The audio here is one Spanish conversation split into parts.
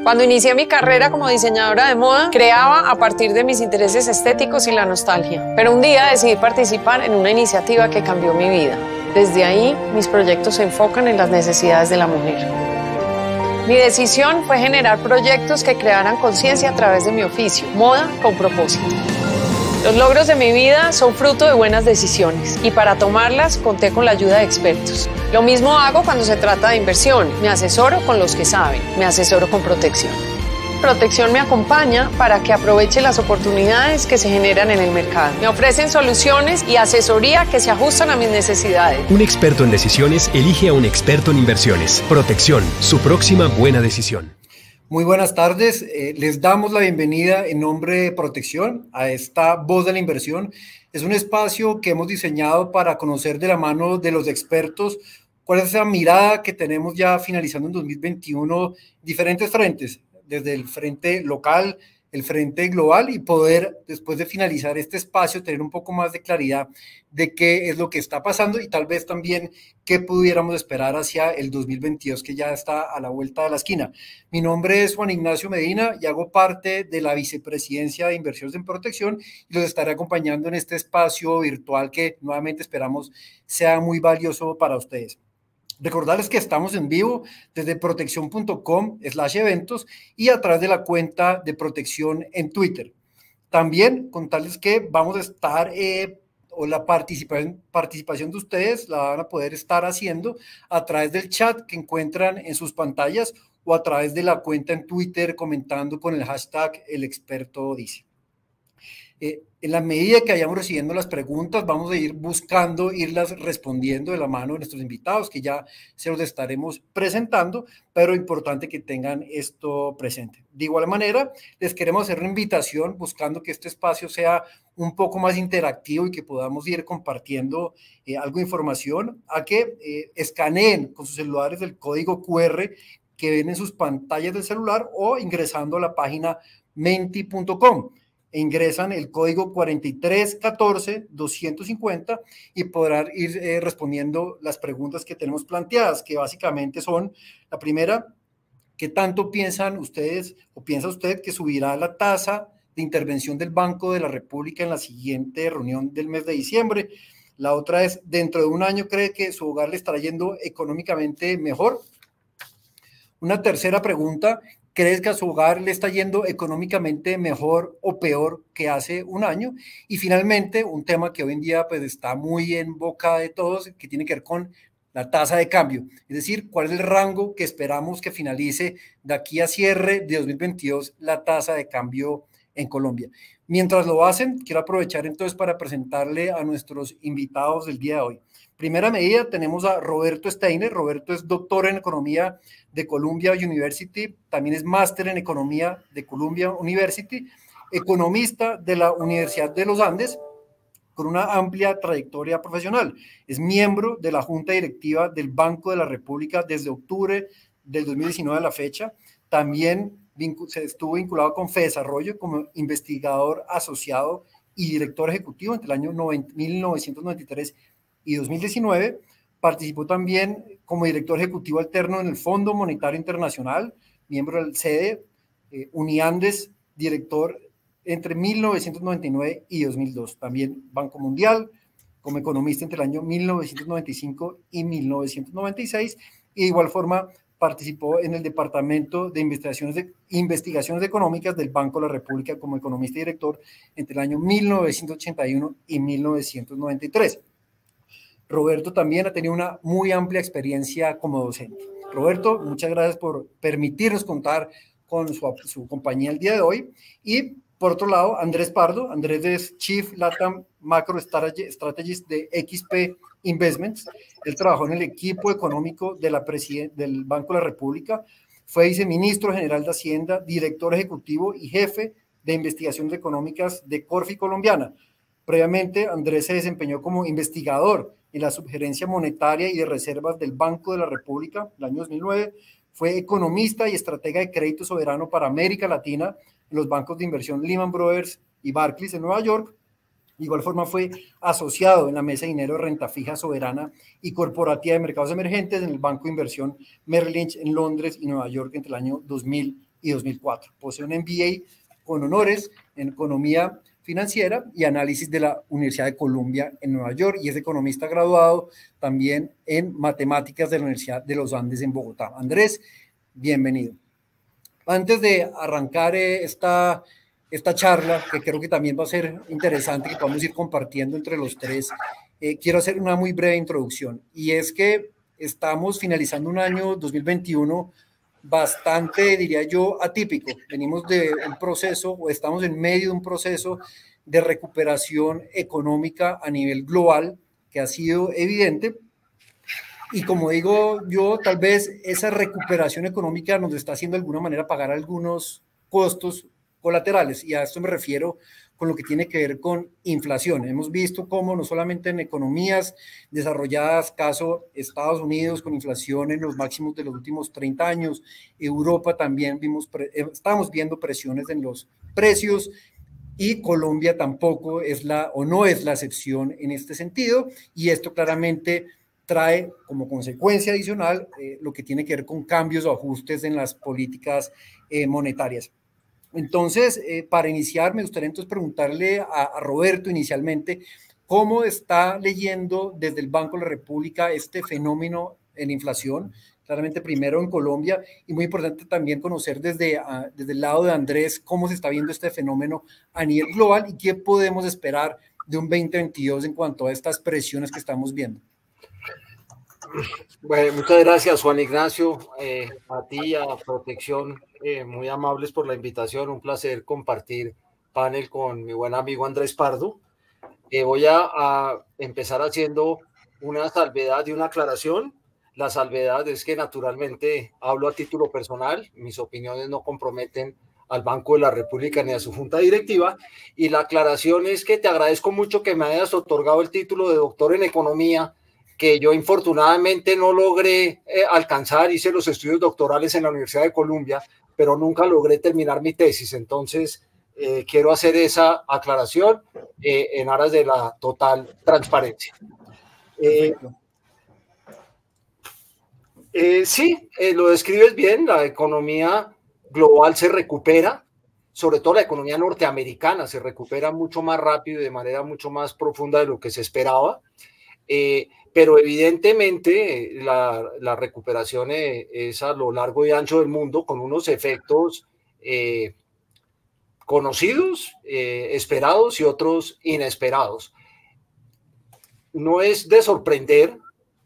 Cuando inicié mi carrera como diseñadora de moda, creaba a partir de mis intereses estéticos y la nostalgia. Pero un día decidí participar en una iniciativa que cambió mi vida. Desde ahí, mis proyectos se enfocan en las necesidades de la mujer. Mi decisión fue generar proyectos que crearan conciencia a través de mi oficio, moda con propósito. Los logros de mi vida son fruto de buenas decisiones y para tomarlas conté con la ayuda de expertos. Lo mismo hago cuando se trata de inversión. Me asesoro con los que saben, me asesoro con Protección. Protección me acompaña para que aproveche las oportunidades que se generan en el mercado. Me ofrecen soluciones y asesoría que se ajustan a mis necesidades. Un experto en decisiones elige a un experto en inversiones. Protección, su próxima buena decisión. Muy buenas tardes, les damos la bienvenida en nombre de Protección a esta Voz de la Inversión. Es un espacio que hemos diseñado para conocer de la mano de los expertos cuál es esa mirada que tenemos ya finalizando en 2021, diferentes frentes, desde el frente local, el frente global y poder, después de finalizar este espacio, tener un poco más de claridad de qué es lo que está pasando y tal vez también qué pudiéramos esperar hacia el 2022 que ya está a la vuelta de la esquina. Mi nombre es Juan Ignacio Medina y hago parte de la Vicepresidencia de Inversiones en Protección y los estaré acompañando en este espacio virtual que nuevamente esperamos sea muy valioso para ustedes. Recordarles que estamos en vivo desde protección.com/eventos y a través de la cuenta de Protección en Twitter. También contarles que vamos a estar, o la participación de ustedes la van a poder estar haciendo a través del chat que encuentran en sus pantallas o a través de la cuenta en Twitter comentando con el hashtag El Experto Dice. En la medida que vayamos recibiendo las preguntas, vamos a ir buscando irlas respondiendo de la mano de nuestros invitados, que ya se los estaremos presentando, pero importante que tengan esto presente. De igual manera, les queremos hacer una invitación buscando que este espacio sea un poco más interactivo y que podamos ir compartiendo algo de información, a que escaneen con sus celulares el código QR que ven en sus pantallas del celular o ingresando a la página menti.com. Ingresan el código 4314-250 y podrán ir respondiendo las preguntas que tenemos planteadas, que básicamente son, la primera, ¿qué tanto piensan ustedes o piensa usted que subirá la tasa de intervención del Banco de la República en la siguiente reunión del mes de diciembre? La otra es, ¿dentro de un año cree que su hogar le estará yendo económicamente mejor? Una tercera pregunta, ¿crees que a su hogar le está yendo económicamente mejor o peor que hace un año? Y finalmente, un tema que hoy en día pues, está muy en boca de todos, que tiene que ver con la tasa de cambio. Es decir, ¿cuál es el rango que esperamos que finalice de aquí a cierre de 2022 la tasa de cambio en Colombia? Mientras lo hacen, quiero aprovechar entonces para presentarle a nuestros invitados del día de hoy. Primera medida, tenemos a Roberto Steiner. Roberto es doctor en Economía de Columbia University, también es máster en Economía de Columbia University, economista de la Universidad de los Andes, con una amplia trayectoria profesional. Es miembro de la Junta Directiva del Banco de la República desde octubre del 2019 a la fecha. También se estuvo vinculado con FEDesarrollo como investigador asociado y director ejecutivo entre el año 1993 y 2019, participó también como director ejecutivo alterno en el Fondo Monetario Internacional, miembro del CEDE, Uniandes, director entre 1999 y 2002, también Banco Mundial, como economista entre el año 1995 y 1996, y de igual forma participó en el Departamento de Investigaciones Económicas del Banco de la República como economista y director entre el año 1981 y 1993. Roberto también ha tenido una muy amplia experiencia como docente. Roberto, muchas gracias por permitirnos contar con su compañía el día de hoy. Y por otro lado, Andrés Pardo. Andrés es Chief Latam Macro Strategist de XP Investments. Él trabajó en el equipo económico de del Banco de la República. Fue viceministro general de Hacienda, director ejecutivo y jefe de investigaciones económicas de Corfi Colombiana. Previamente, Andrés se desempeñó como investigador en la Subgerencia Monetaria y de Reservas del Banco de la República en el año 2009. Fue economista y estratega de crédito soberano para América Latina en los bancos de inversión Lehman Brothers y Barclays en Nueva York. De igual forma fue asociado en la Mesa de Dinero de Renta Fija Soberana y Corporativa de Mercados Emergentes en el Banco de Inversión Merrill Lynch en Londres y Nueva York entre el año 2000 y 2004. Posee un MBA con honores en Economía Financiera y Análisis de la Universidad de Columbia en Nueva York y es economista graduado también en Matemáticas de la Universidad de los Andes en Bogotá. Andrés, bienvenido. Antes de arrancar esta charla, que creo que también va a ser interesante, que podamos ir compartiendo entre los tres, quiero hacer una muy breve introducción, y es que estamos finalizando un año 2021 bastante, diría yo, atípico. Venimos de un proceso, o estamos en medio de un proceso de recuperación económica a nivel global, que ha sido evidente, y como digo yo, tal vez esa recuperación económica nos está haciendo de alguna manera pagar algunos costos colaterales, y a esto me refiero con lo que tiene que ver con inflación. Hemos visto cómo no solamente en economías desarrolladas, caso Estados Unidos, con inflación en los máximos de los últimos 30 años, Europa también estamos viendo presiones en los precios, y Colombia tampoco no es la excepción en este sentido, y esto claramente trae como consecuencia adicional lo que tiene que ver con cambios o ajustes en las políticas monetarias. Entonces, para iniciar, me gustaría entonces preguntarle a Roberto inicialmente, ¿cómo está leyendo desde el Banco de la República este fenómeno en inflación? Claramente primero en Colombia, y muy importante también conocer desde el lado de Andrés cómo se está viendo este fenómeno a nivel global y qué podemos esperar de un 2022 en cuanto a estas presiones que estamos viendo. Bueno, muchas gracias, Juan Ignacio, a ti y a Protección, muy amables por la invitación. Un placer compartir panel con mi buen amigo Andrés Pardo. Voy a empezar haciendo una salvedad y una aclaración. La salvedad es que naturalmente hablo a título personal, mis opiniones no comprometen al Banco de la República ni a su junta directiva, y la aclaración es que te agradezco mucho que me hayas otorgado el título de doctor en economía, que yo infortunadamente no logré alcanzar. Hice los estudios doctorales en la Universidad de Columbia, pero nunca logré terminar mi tesis. Entonces, quiero hacer esa aclaración en aras de la total transparencia. Sí, lo describes bien. La economía global se recupera, sobre todo la economía norteamericana se recupera mucho más rápido y de manera mucho más profunda de lo que se esperaba. Pero evidentemente la recuperación es a lo largo y ancho del mundo, con unos efectos conocidos, esperados y otros inesperados. No es de sorprender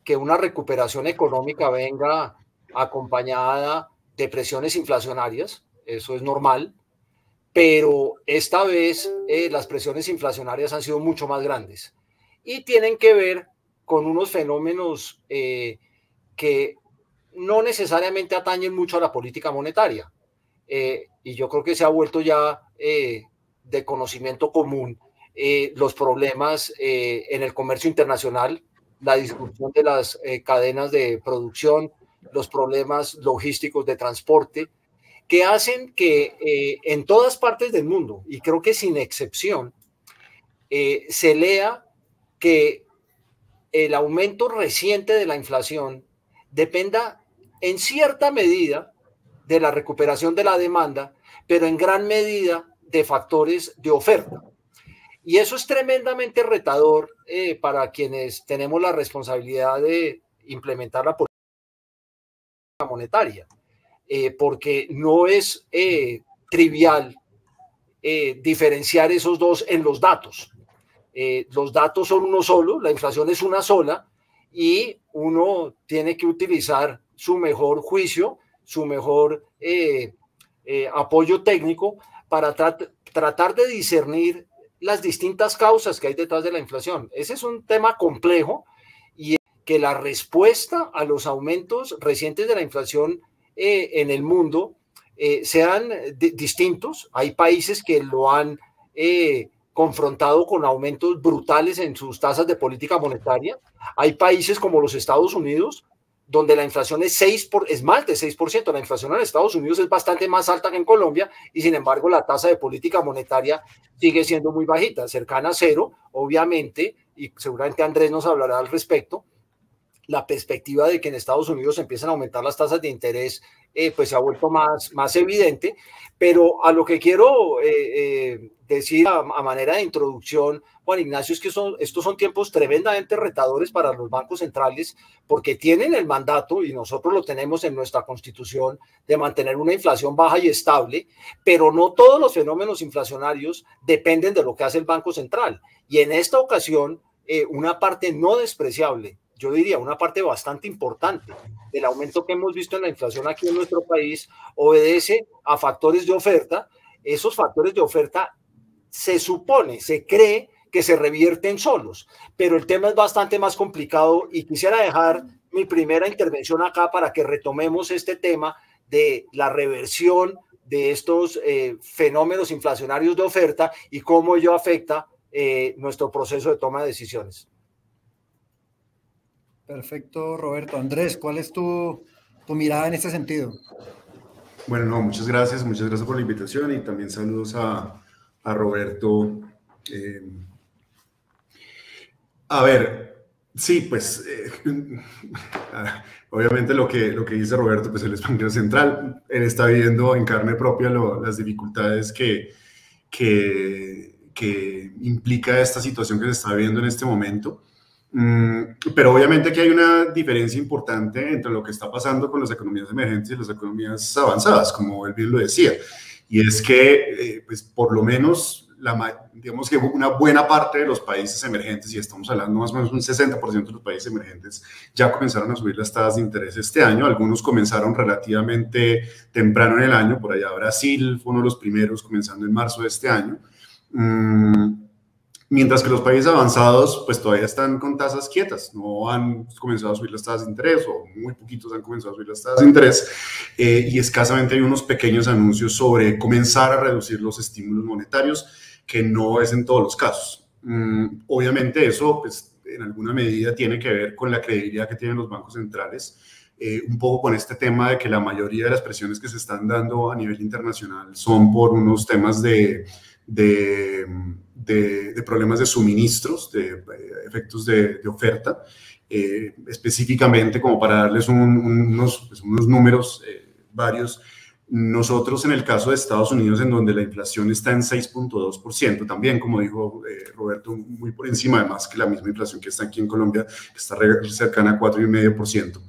que una recuperación económica venga acompañada de presiones inflacionarias, eso es normal, pero esta vez las presiones inflacionarias han sido mucho más grandes y tienen que ver con unos fenómenos que no necesariamente atañen mucho a la política monetaria. Y yo creo que se ha vuelto ya de conocimiento común los problemas en el comercio internacional, la disrupción de las cadenas de producción, los problemas logísticos de transporte, que hacen que en todas partes del mundo, y creo que sin excepción, se lea que el aumento reciente de la inflación dependa en cierta medida de la recuperación de la demanda, pero en gran medida de factores de oferta. Y eso es tremendamente retador para quienes tenemos la responsabilidad de implementar la política monetaria, porque no es trivial diferenciar esos dos en los datos. Los datos son uno solo, la inflación es una sola, y uno tiene que utilizar su mejor juicio, su mejor apoyo técnico para tratar de discernir las distintas causas que hay detrás de la inflación. Ese es un tema complejo, y que la respuesta a los aumentos recientes de la inflación en el mundo sean distintos. Hay países que lo han confrontado con aumentos brutales en sus tasas de política monetaria. Hay países como los Estados Unidos, donde la inflación es más de 6%. La inflación en Estados Unidos es bastante más alta que en Colombia, y sin embargo la tasa de política monetaria sigue siendo muy bajita, cercana a cero, obviamente, y seguramente Andrés nos hablará al respecto. la perspectiva de que en Estados Unidos empiezan a aumentar las tasas de interés, pues se ha vuelto más evidente. Pero a lo que quiero decir a manera de introducción, Juan Ignacio, es que estos son tiempos tremendamente retadores para los bancos centrales, porque tienen el mandato, y nosotros lo tenemos en nuestra Constitución, de mantener una inflación baja y estable, pero no todos los fenómenos inflacionarios dependen de lo que hace el Banco Central. Y en esta ocasión, una parte no despreciable, yo diría una parte bastante importante del aumento que hemos visto en la inflación aquí en nuestro país, obedece a factores de oferta. Esos factores de oferta se cree que se revierten solos, pero el tema es bastante más complicado y quisiera dejar mi primera intervención acá para que retomemos este tema de la reversión de estos fenómenos inflacionarios de oferta y cómo ello afecta nuestro proceso de toma de decisiones. Perfecto, Roberto. Andrés, ¿cuál es tu mirada en este sentido? Bueno, no, muchas gracias por la invitación y también saludos a Roberto. A ver, sí, pues obviamente lo que dice Roberto, pues él es banquero central, él está viviendo en carne propia las dificultades que implica esta situación que se está viviendo en este momento. Pero obviamente aquí hay una diferencia importante entre lo que está pasando con las economías emergentes y las economías avanzadas, como él bien lo decía, y es que pues por lo menos digamos que una buena parte de los países emergentes, y estamos hablando más o menos un 60% de los países emergentes, ya comenzaron a subir las tasas de interés este año. Algunos comenzaron relativamente temprano en el año, por allá Brasil fue uno de los primeros, comenzando en marzo de este año. Mientras que los países avanzados pues todavía están con tasas quietas, no han comenzado a subir las tasas de interés, o muy poquitos han comenzado a subir las tasas de interés, y escasamente hay unos pequeños anuncios sobre comenzar a reducir los estímulos monetarios, que no es en todos los casos. Obviamente eso pues en alguna medida tiene que ver con la credibilidad que tienen los bancos centrales, un poco con este tema de que la mayoría de las presiones que se están dando a nivel internacional son por unos temas de problemas de suministros, de efectos de oferta, específicamente como para darles unos números varios. Nosotros en el caso de Estados Unidos, en donde la inflación está en 6.2%, también como dijo Roberto, muy por encima además que la misma inflación que está aquí en Colombia, que está cercana a 4,5%.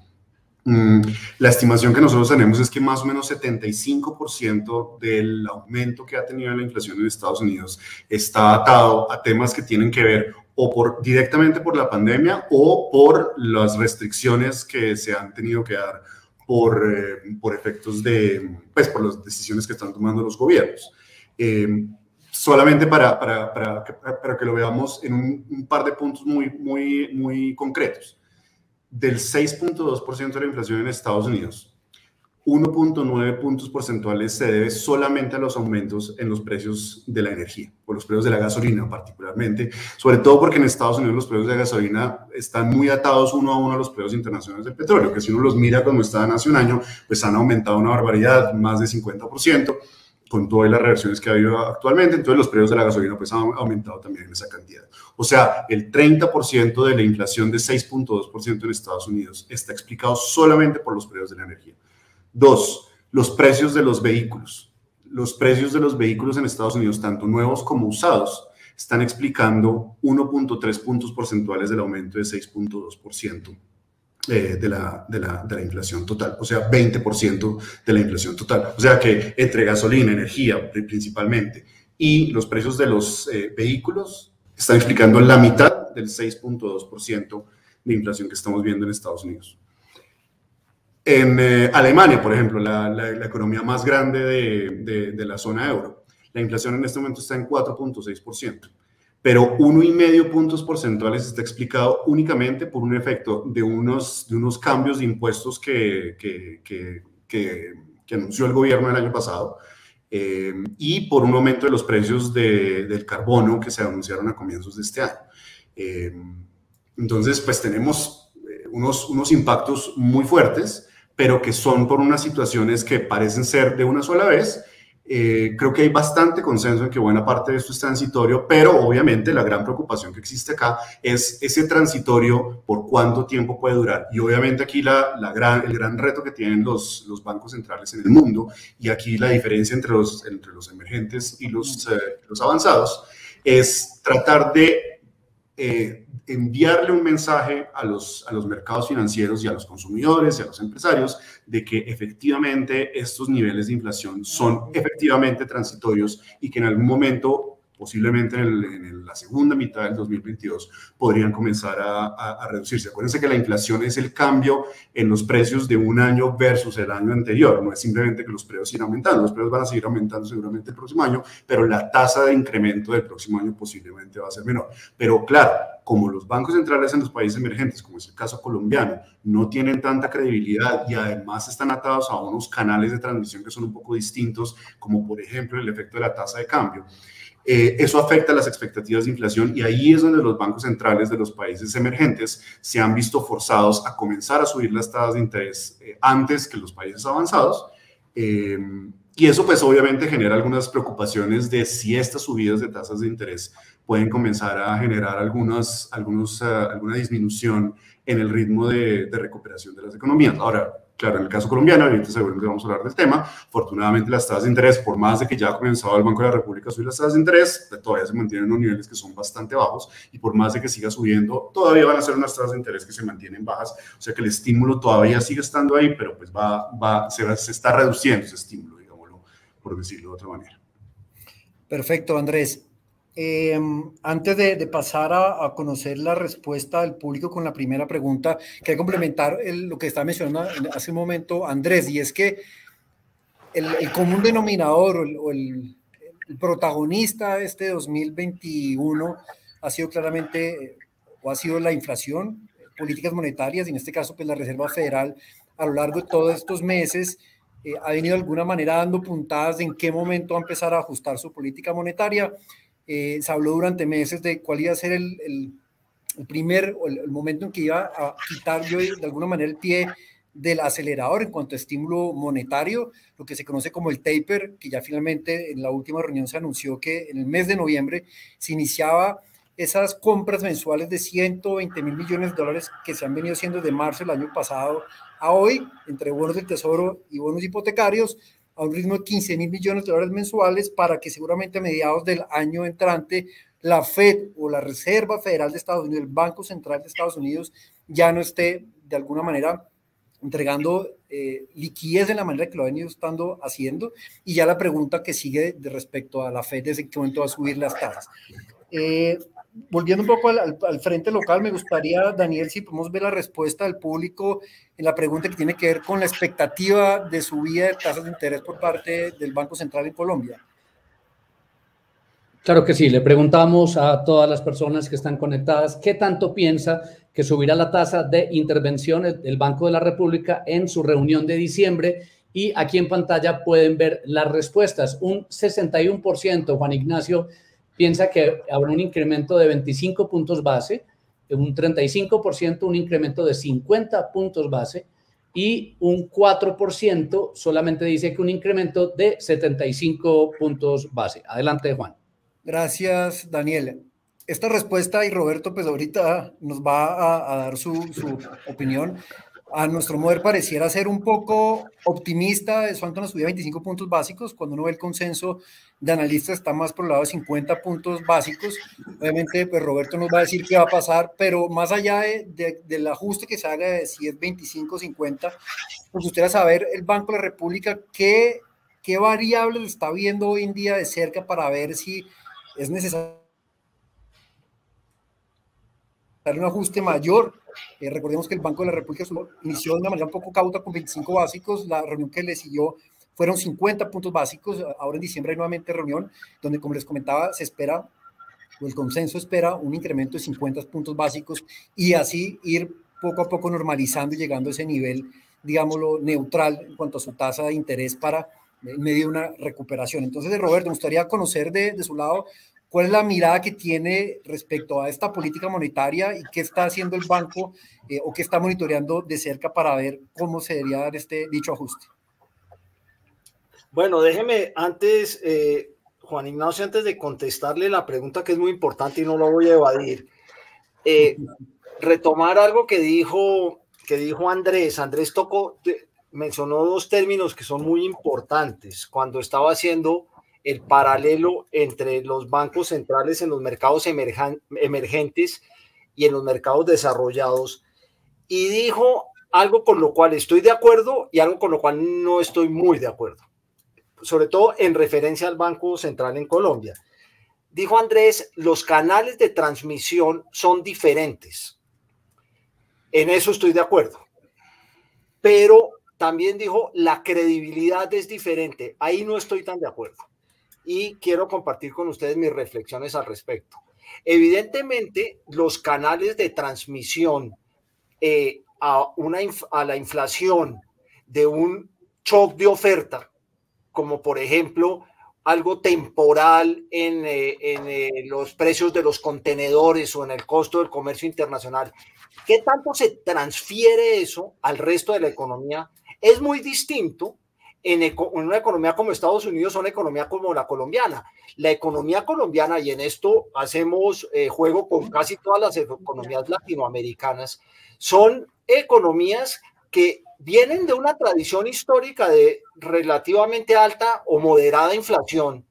La estimación que nosotros tenemos es que más o menos 75% del aumento que ha tenido la inflación en Estados Unidos está atado a temas que tienen que ver o directamente por la pandemia o por las restricciones que se han tenido que dar por efectos pues por las decisiones que están tomando los gobiernos. Solamente para que lo veamos en un par de puntos muy concretos. Del 6.2% de la inflación en Estados Unidos, 1.9 puntos porcentuales se debe solamente a los aumentos en los precios de la energía, o los precios de la gasolina particularmente, sobre todo porque en Estados Unidos los precios de gasolina están muy atados uno a uno a los precios internacionales del petróleo, que si uno los mira como estaban hace un año, pues han aumentado una barbaridad, más de 50%, con todas las reversiones que ha habido actualmente. Entonces los precios de la gasolina pues han aumentado también en esa cantidad. O sea, el 30% de la inflación de 6.2% en Estados Unidos está explicado solamente por los precios de la energía. 2, los precios de los vehículos. Los precios de los vehículos en Estados Unidos, tanto nuevos como usados, están explicando 1.3 puntos porcentuales del aumento de 6.2%. De la inflación total, o sea, 20% de la inflación total. O sea que entre gasolina, energía principalmente, y los precios de los vehículos están explicando la mitad del 6.2% de inflación que estamos viendo en Estados Unidos. En Alemania, por ejemplo, la economía más grande de la zona euro, la inflación en este momento está en 4.6%. Pero 1,5 puntos porcentuales está explicado únicamente por un efecto de unos cambios de impuestos que anunció el gobierno el año pasado y por un aumento de los precios del carbono que se anunciaron a comienzos de este año. Entonces, pues tenemos unos impactos muy fuertes, pero que son por unas situaciones que parecen ser de una sola vez, Creo que hay bastante consenso en que buena parte de esto es transitorio, pero obviamente la gran preocupación que existe acá es ese transitorio, por cuánto tiempo puede durar. Y obviamente aquí el gran reto que tienen los bancos centrales en el mundo, y aquí la diferencia entre los emergentes y los avanzados, es tratar de enviarle un mensaje a los mercados financieros y a los consumidores y a los empresarios de que efectivamente estos niveles de inflación son efectivamente transitorios y que en algún momento, posiblemente en la segunda mitad del 2022, podrían comenzar a reducirse. Acuérdense que la inflación es el cambio en los precios de un año versus el año anterior. No es simplemente que los precios sigan aumentando. Los precios van a seguir aumentando seguramente el próximo año, pero la tasa de incremento del próximo año posiblemente va a ser menor. Pero claro, como los bancos centrales en los países emergentes, como es el caso colombiano, no tienen tanta credibilidad y además están atados a unos canales de transmisión que son un poco distintos, como por ejemplo el efecto de la tasa de cambio, eso afecta las expectativas de inflación y ahí es donde los bancos centrales de los países emergentes se han visto forzados a comenzar a subir las tasas de interés antes que los países avanzados. Y eso pues obviamente genera algunas preocupaciones de si estas subidas de tasas de interés pueden comenzar a generar alguna disminución en el ritmo de recuperación de las economías. Ahora, claro, en el caso colombiano, ahorita seguramente vamos a hablar del tema, afortunadamente las tasas de interés, por más de que ya ha comenzado el Banco de la República a subir las tasas de interés, todavía se mantienen en unos niveles que son bastante bajos y por más de que siga subiendo, todavía van a ser unas tasas de interés que se mantienen bajas, o sea que el estímulo todavía sigue estando ahí, pero pues se está reduciendo ese estímulo, digámoslo, por decirlo de otra manera. Perfecto, Andrés. Antes de pasar a conocer la respuesta del público con la primera pregunta, quería complementar lo que estaba mencionando hace un momento Andrés, y es que el común denominador o el protagonista de este 2021 ha sido claramente, o ha sido la inflación, políticas monetarias, y en este caso pues la Reserva Federal a lo largo de todos estos meses ha venido de alguna manera dando puntadas de en qué momento va a empezar a ajustar su política monetaria. Se habló durante meses de cuál iba a ser el momento en que iba a quitar yo de alguna manera el pie del acelerador en cuanto a estímulo monetario, lo que se conoce como el taper, que ya finalmente en la última reunión se anunció que en el mes de noviembre se iniciaba esas compras mensuales de 120.000 millones de dólares que se han venido haciendo desde marzo del año pasado a hoy, entre bonos del Tesoro y bonos hipotecarios, a un ritmo de 15.000 millones de dólares mensuales, para que seguramente a mediados del año entrante la Fed o la Reserva Federal de Estados Unidos, el Banco Central de Estados Unidos, ya no esté de alguna manera entregando liquidez de la manera que lo ha venido estando haciendo. Y ya la pregunta que sigue de respecto a la Fed es en qué momento va a subir las tasas. Volviendo un poco al frente local, me gustaría, Daniel, si podemos ver la respuesta del público en la pregunta que tiene que ver con la expectativa de subida de tasas de interés por parte del Banco Central en Colombia. Claro que sí, le preguntamos a todas las personas que están conectadas qué tanto piensa que subirá la tasa de intervención del Banco de la República en su reunión de diciembre, y aquí en pantalla pueden ver las respuestas. Un 61%, Juan Ignacio, piensa que habrá un incremento de 25 puntos base, un 35% un incremento de 50 puntos base y un 4% solamente dice que un incremento de 75 puntos base. Adelante, Juan. Gracias, Daniel. Esta respuesta, y Roberto pues ahorita nos va a dar su opinión, a nuestro modo pareciera ser un poco optimista. Es cuanto nos subía 25 puntos básicos, cuando uno ve el consenso de analistas está más por el lado de 50 puntos básicos. Obviamente pues Roberto nos va a decir qué va a pasar, pero más allá del ajuste que se haga de si es 25 o 50, pues usted va a saber el Banco de la República qué variables está viendo hoy en día de cerca para ver si es necesario un ajuste mayor. Recordemos que el Banco de la República inició de una manera un poco cauta con 25 básicos, la reunión que le siguió fueron 50 puntos básicos, ahora en diciembre hay nuevamente reunión donde, como les comentaba, se espera, o el consenso espera un incremento de 50 puntos básicos y así ir poco a poco normalizando y llegando a ese nivel, digámoslo, neutral en cuanto a su tasa de interés para en medio de una recuperación. Entonces, Roberto, me gustaría conocer de su lado cuál es la mirada que tiene respecto a esta política monetaria y qué está haciendo el banco o qué está monitoreando de cerca para ver cómo se debería dar dicho ajuste. Bueno, déjeme antes, Juan Ignacio, antes de contestarle la pregunta que es muy importante y no lo voy a evadir, retomar algo que dijo Andrés. Andrés mencionó dos términos que son muy importantes cuando estaba haciendo el paralelo entre los bancos centrales en los mercados emergentes y en los mercados desarrollados, y dijo algo con lo cual estoy de acuerdo y algo con lo cual no estoy muy de acuerdo, sobre todo en referencia al Banco Central en Colombia. Dijo Andrés, los canales de transmisión son diferentes. En eso estoy de acuerdo. Pero también dijo, la credibilidad es diferente. Ahí no estoy tan de acuerdo. Y quiero compartir con ustedes mis reflexiones al respecto. Evidentemente, los canales de transmisión a la inflación de un shock de oferta, como por ejemplo algo temporal en los precios de los contenedores o en el costo del comercio internacional, ¿qué tanto se transfiere eso al resto de la economía? Es muy distinto en una economía como Estados Unidos o una economía como la colombiana. La economía colombiana, y en esto hacemos juego con casi todas las economías latinoamericanas, son economías que vienen de una tradición histórica de relativamente alta o moderada inflación,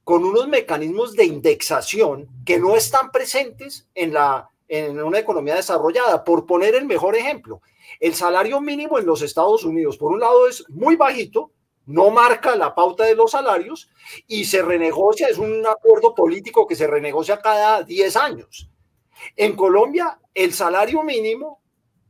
con unos mecanismos de indexación que no están presentes en una economía desarrollada. Por poner el mejor ejemplo, el salario mínimo en los Estados Unidos, por un lado, es muy bajito, no marca la pauta de los salarios y se renegocia, es un acuerdo político que se renegocia cada 10 años. En Colombia, el salario mínimo,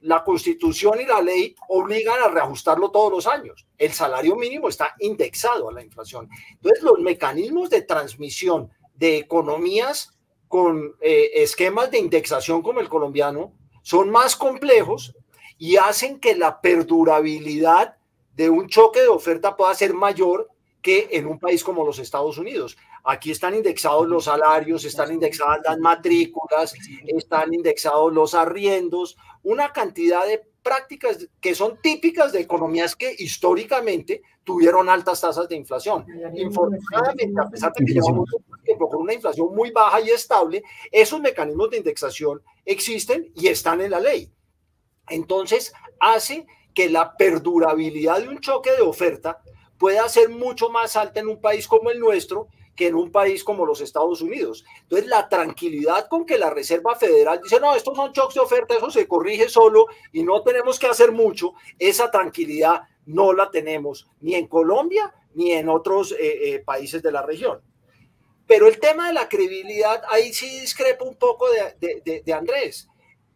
la Constitución y la ley obligan a reajustarlo todos los años. El salario mínimo está indexado a la inflación. Entonces, los mecanismos de transmisión de economías con esquemas de indexación como el colombiano son más complejos y hacen que la perdurabilidad de un choque de oferta pueda ser mayor que en un país como los Estados Unidos. Aquí están indexados los salarios, están indexadas las matrículas, están indexados los arriendos, una cantidad de prácticas que son típicas de economías que históricamente tuvieron altas tasas de inflación. Infortunadamente, a pesar de que llevamos un tiempo con una inflación muy baja y estable, esos mecanismos de indexación existen y están en la ley. Entonces, hace que la perdurabilidad de un choque de oferta pueda ser mucho más alta en un país como el nuestro que en un país como los Estados Unidos. Entonces, la tranquilidad con que la Reserva Federal dice, no, estos son shocks de oferta, eso se corrige solo y no tenemos que hacer mucho, esa tranquilidad no la tenemos ni en Colombia ni en otros países de la región. Pero el tema de la credibilidad, ahí sí discrepo un poco de Andrés.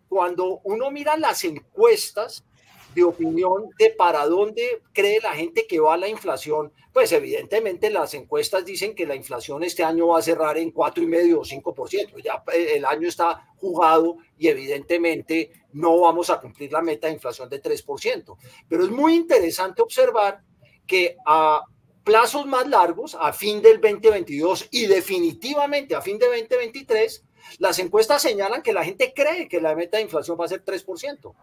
Cuando uno mira las encuestas de opinión de para dónde cree la gente que va la inflación, pues evidentemente las encuestas dicen que la inflación este año va a cerrar en 4,5 o 5%. Ya el año está jugado y evidentemente no vamos a cumplir la meta de inflación de 3%. Pero es muy interesante observar que a plazos más largos, a fin del 2022 y definitivamente a fin de 2023, las encuestas señalan que la gente cree que la meta de inflación va a ser 3%,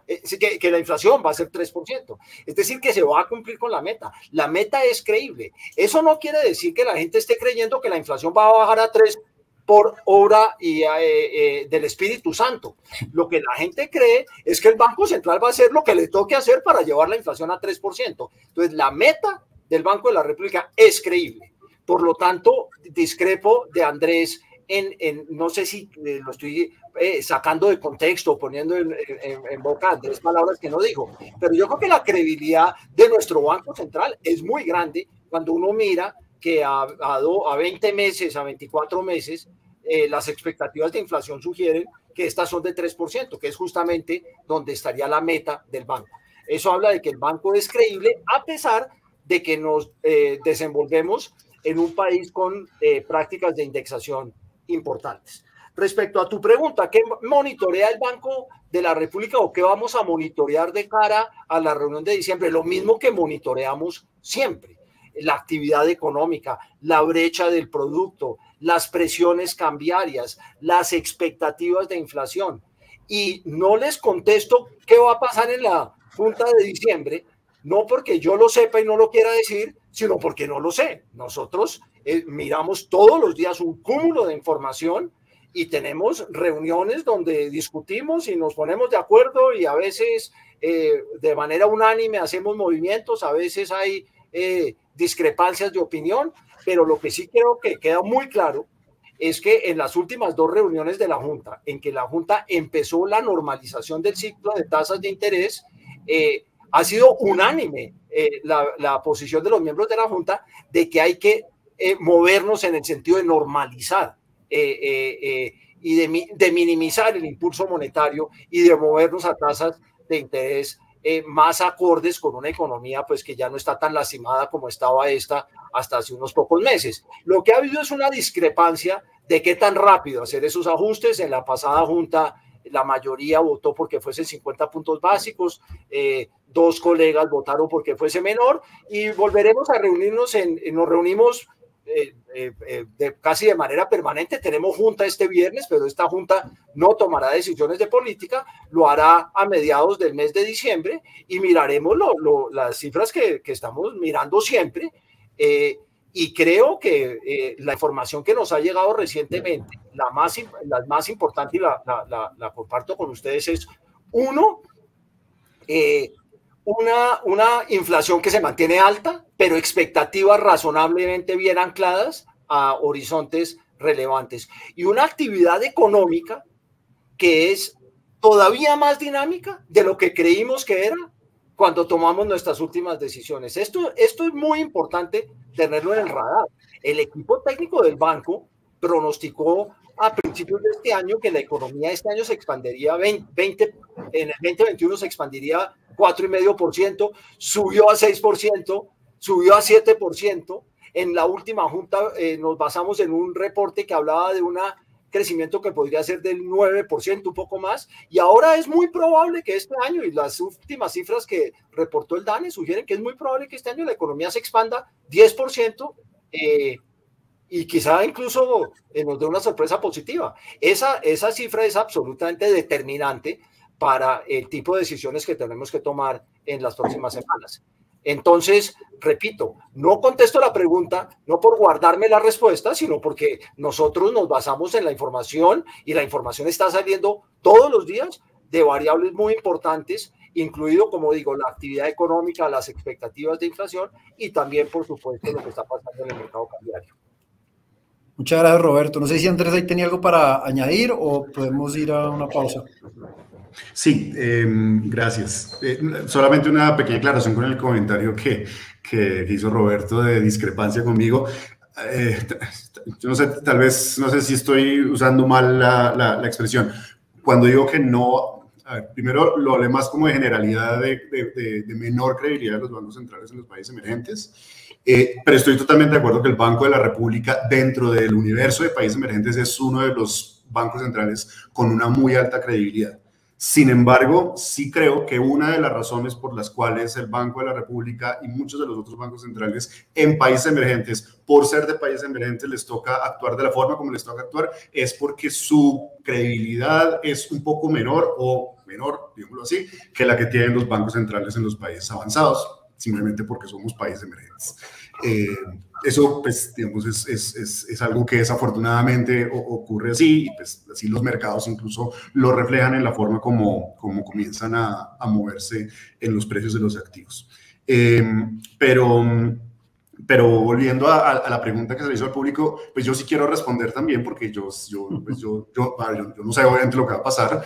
que la inflación va a ser 3%, es decir, que se va a cumplir con la meta. La meta es creíble. Eso no quiere decir que la gente esté creyendo que la inflación va a bajar a 3 por obra del Espíritu Santo. Lo que la gente cree es que el Banco Central va a hacer lo que le toque hacer para llevar la inflación a 3%. Entonces, la meta del Banco de la República es creíble. Por lo tanto, discrepo de Andrés no sé si lo estoy sacando de contexto o poniendo en boca de Andrés palabras que no dijo, pero yo creo que la credibilidad de nuestro Banco Central es muy grande cuando uno mira que a 20 meses, a 24 meses, las expectativas de inflación sugieren que estas son de 3%, que es justamente donde estaría la meta del banco. Eso habla de que el banco es creíble a pesar de que nos desenvolvemos en un país con prácticas de indexación importantes. Respecto a tu pregunta, ¿qué monitorea el Banco de la República o qué vamos a monitorear de cara a la reunión de diciembre? Lo mismo que monitoreamos siempre: la actividad económica, la brecha del producto, las presiones cambiarias, las expectativas de inflación. Y no les contesto qué va a pasar en la Junta de diciembre, no porque yo lo sepa y no lo quiera decir, sino porque no lo sé. Nosotros miramos todos los días un cúmulo de información y tenemos reuniones donde discutimos y nos ponemos de acuerdo y a veces de manera unánime hacemos movimientos, a veces hay discrepancias de opinión, pero lo que sí creo que queda muy claro es que en las últimas 2 reuniones de la Junta, en que la Junta empezó la normalización del ciclo de tasas de interés, ha sido unánime la posición de los miembros de la Junta de que hay que movernos en el sentido de normalizar y de minimizar el impulso monetario y de movernos a tasas de interés más acordes con una economía pues que ya no está tan lastimada como estaba esta hasta hace unos pocos meses. Lo que ha habido es una discrepancia de qué tan rápido hacer esos ajustes. En la pasada Junta la mayoría votó porque fuesen 50 puntos básicos, 2 colegas votaron porque fuese menor y volveremos a reunirnos, nos reunimos casi de manera permanente. Tenemos junta este viernes, pero esta junta no tomará decisiones de política, lo hará a mediados del mes de diciembre y miraremos las cifras que estamos mirando siempre. Y creo que la información que nos ha llegado recientemente, la más importante y la comparto con ustedes es, uno, una inflación que se mantiene alta, pero expectativas razonablemente bien ancladas a horizontes relevantes. Y una actividad económica que es todavía más dinámica de lo que creímos que era cuando tomamos nuestras últimas decisiones. Esto es muy importante tenerlo en el radar. El equipo técnico del banco pronosticó a principios de este año que la economía este año se expandiría en el 2021 se expandiría 4,5%, subió a 6%, subió a 7%. En la última junta nos basamos en un reporte que hablaba de un crecimiento que podría ser del 9%, un poco más, y ahora es muy probable que este año, y las últimas cifras que reportó el DANE sugieren que es muy probable que este año la economía se expanda 10%, y quizá incluso nos dé una sorpresa positiva. Esa cifra es absolutamente determinante para el tipo de decisiones que tenemos que tomar en las próximas semanas. Entonces, repito, no contesto la pregunta, no por guardarme la respuesta, sino porque nosotros nos basamos en la información y la información está saliendo todos los días de variables muy importantes, incluido, como digo, la actividad económica, las expectativas de inflación y también, por supuesto, lo que está pasando en el mercado cambiario. Muchas gracias, Roberto. No sé si Andrés ahí tenía algo para añadir o podemos ir a una pausa. Sí, gracias. Solamente una pequeña aclaración con el comentario que hizo Roberto de discrepancia conmigo. Yo no sé, tal vez, no sé si estoy usando mal la expresión. Cuando digo que no, a ver, primero lo hablé más como de generalidad de menor credibilidad de los bancos centrales en los países emergentes, pero estoy totalmente de acuerdo que el Banco de la República, dentro del universo de países emergentes, es uno de los bancos centrales con una muy alta credibilidad. Sin embargo, sí creo que una de las razones por las cuales el Banco de la República y muchos de los otros bancos centrales en países emergentes, por ser de países emergentes, les toca actuar de la forma como les toca actuar, es porque su credibilidad es un poco menor, digámoslo así, que la que tienen los bancos centrales en los países avanzados, simplemente porque somos países emergentes. Eso, pues, digamos, es algo que desafortunadamente ocurre así, y pues así los mercados incluso lo reflejan en la forma como comienzan a moverse en los precios de los activos. Pero volviendo a la pregunta que se le hizo al público, pues yo sí quiero responder también, porque yo no sé obviamente lo que va a pasar.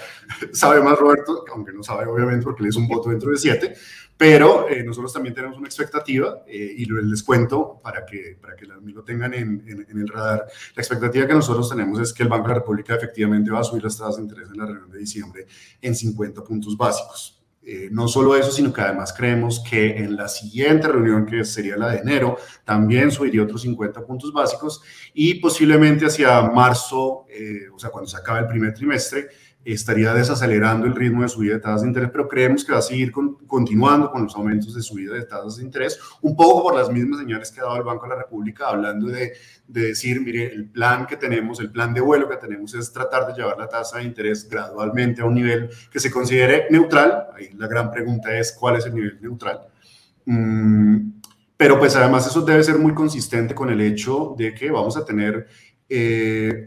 Sabe más Roberto, aunque no sabe obviamente porque él es un voto dentro de 7, pero nosotros también tenemos una expectativa y les cuento para que lo tengan en el radar. La expectativa que nosotros tenemos es que el Banco de la República efectivamente va a subir las tasas de interés en la reunión de diciembre en 50 puntos básicos. No solo eso, sino que además creemos que en la siguiente reunión, que sería la de enero, también subiría otros 50 puntos básicos y posiblemente hacia marzo, o sea, cuando se acabe el primer trimestre, estaría desacelerando el ritmo de subida de tasas de interés, pero creemos que va a seguir continuando con los aumentos de subida de tasas de interés, un poco por las mismas señales que ha dado el Banco de la República, hablando de decir, mire, el plan que tenemos, el plan de vuelo que tenemos es tratar de llevar la tasa de interés gradualmente a un nivel que se considere neutral. Ahí la gran pregunta es, ¿cuál es el nivel neutral? Pero pues además eso debe ser muy consistente con el hecho de que vamos a tener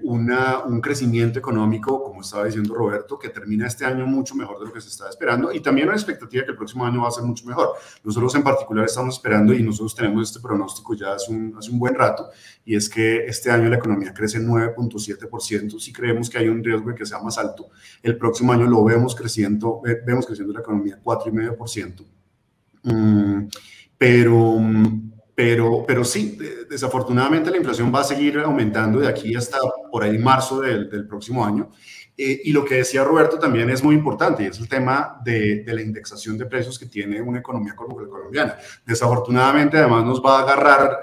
un crecimiento económico, como estaba diciendo Roberto, que termina este año mucho mejor de lo que se estaba esperando, y también una expectativa de que el próximo año va a ser mucho mejor. Nosotros en particular estamos esperando, y nosotros tenemos este pronóstico ya hace un buen rato, y es que este año la economía crece 9.7%. Si creemos que hay un riesgo de que sea más alto, el próximo año lo vemos creciendo la economía 4,5%. Pero sí, desafortunadamente la inflación va a seguir aumentando de aquí hasta por ahí marzo del próximo año. Y lo que decía Roberto también es muy importante, y es el tema de la indexación de precios que tiene una economía como la colombiana. Desafortunadamente, además, nos va a agarrar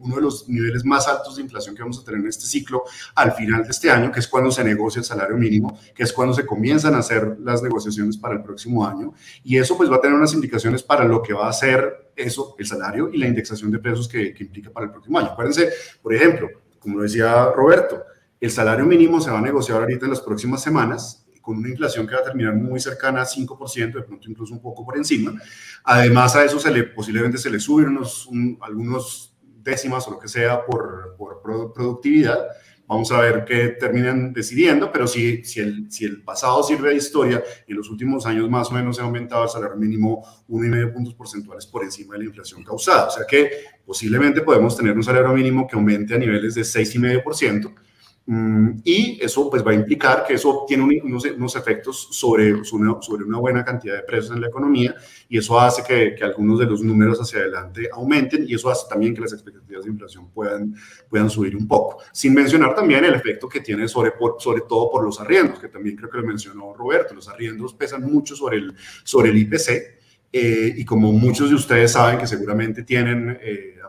uno de los niveles más altos de inflación que vamos a tener en este ciclo al final de este año, que es cuando se negocia el salario mínimo, que es cuando se comienzan a hacer las negociaciones para el próximo año. Y eso pues va a tener unas indicaciones para lo que va a ser eso, el salario y la indexación de precios que implica para el próximo año. Acuérdense, por ejemplo, como lo decía Roberto, el salario mínimo se va a negociar ahorita en las próximas semanas con una inflación que va a terminar muy cercana a 5%, de pronto incluso un poco por encima. Además a eso posiblemente se le suben algunos décimas o lo que sea por productividad. Vamos a ver qué terminan decidiendo, pero si el pasado sirve de historia, en los últimos años más o menos se ha aumentado el salario mínimo 1,5 puntos porcentuales por encima de la inflación causada. O sea que posiblemente podemos tener un salario mínimo que aumente a niveles de 6,5%. Y eso pues va a implicar que eso tiene unos efectos sobre una buena cantidad de precios en la economía, y eso hace que algunos de los números hacia adelante aumenten, y eso hace también que las expectativas de inflación puedan subir un poco, sin mencionar también el efecto que tiene sobre todo por los arriendos, que también creo que lo mencionó Roberto. Los arriendos pesan mucho sobre el IPC, y como muchos de ustedes saben que seguramente tienen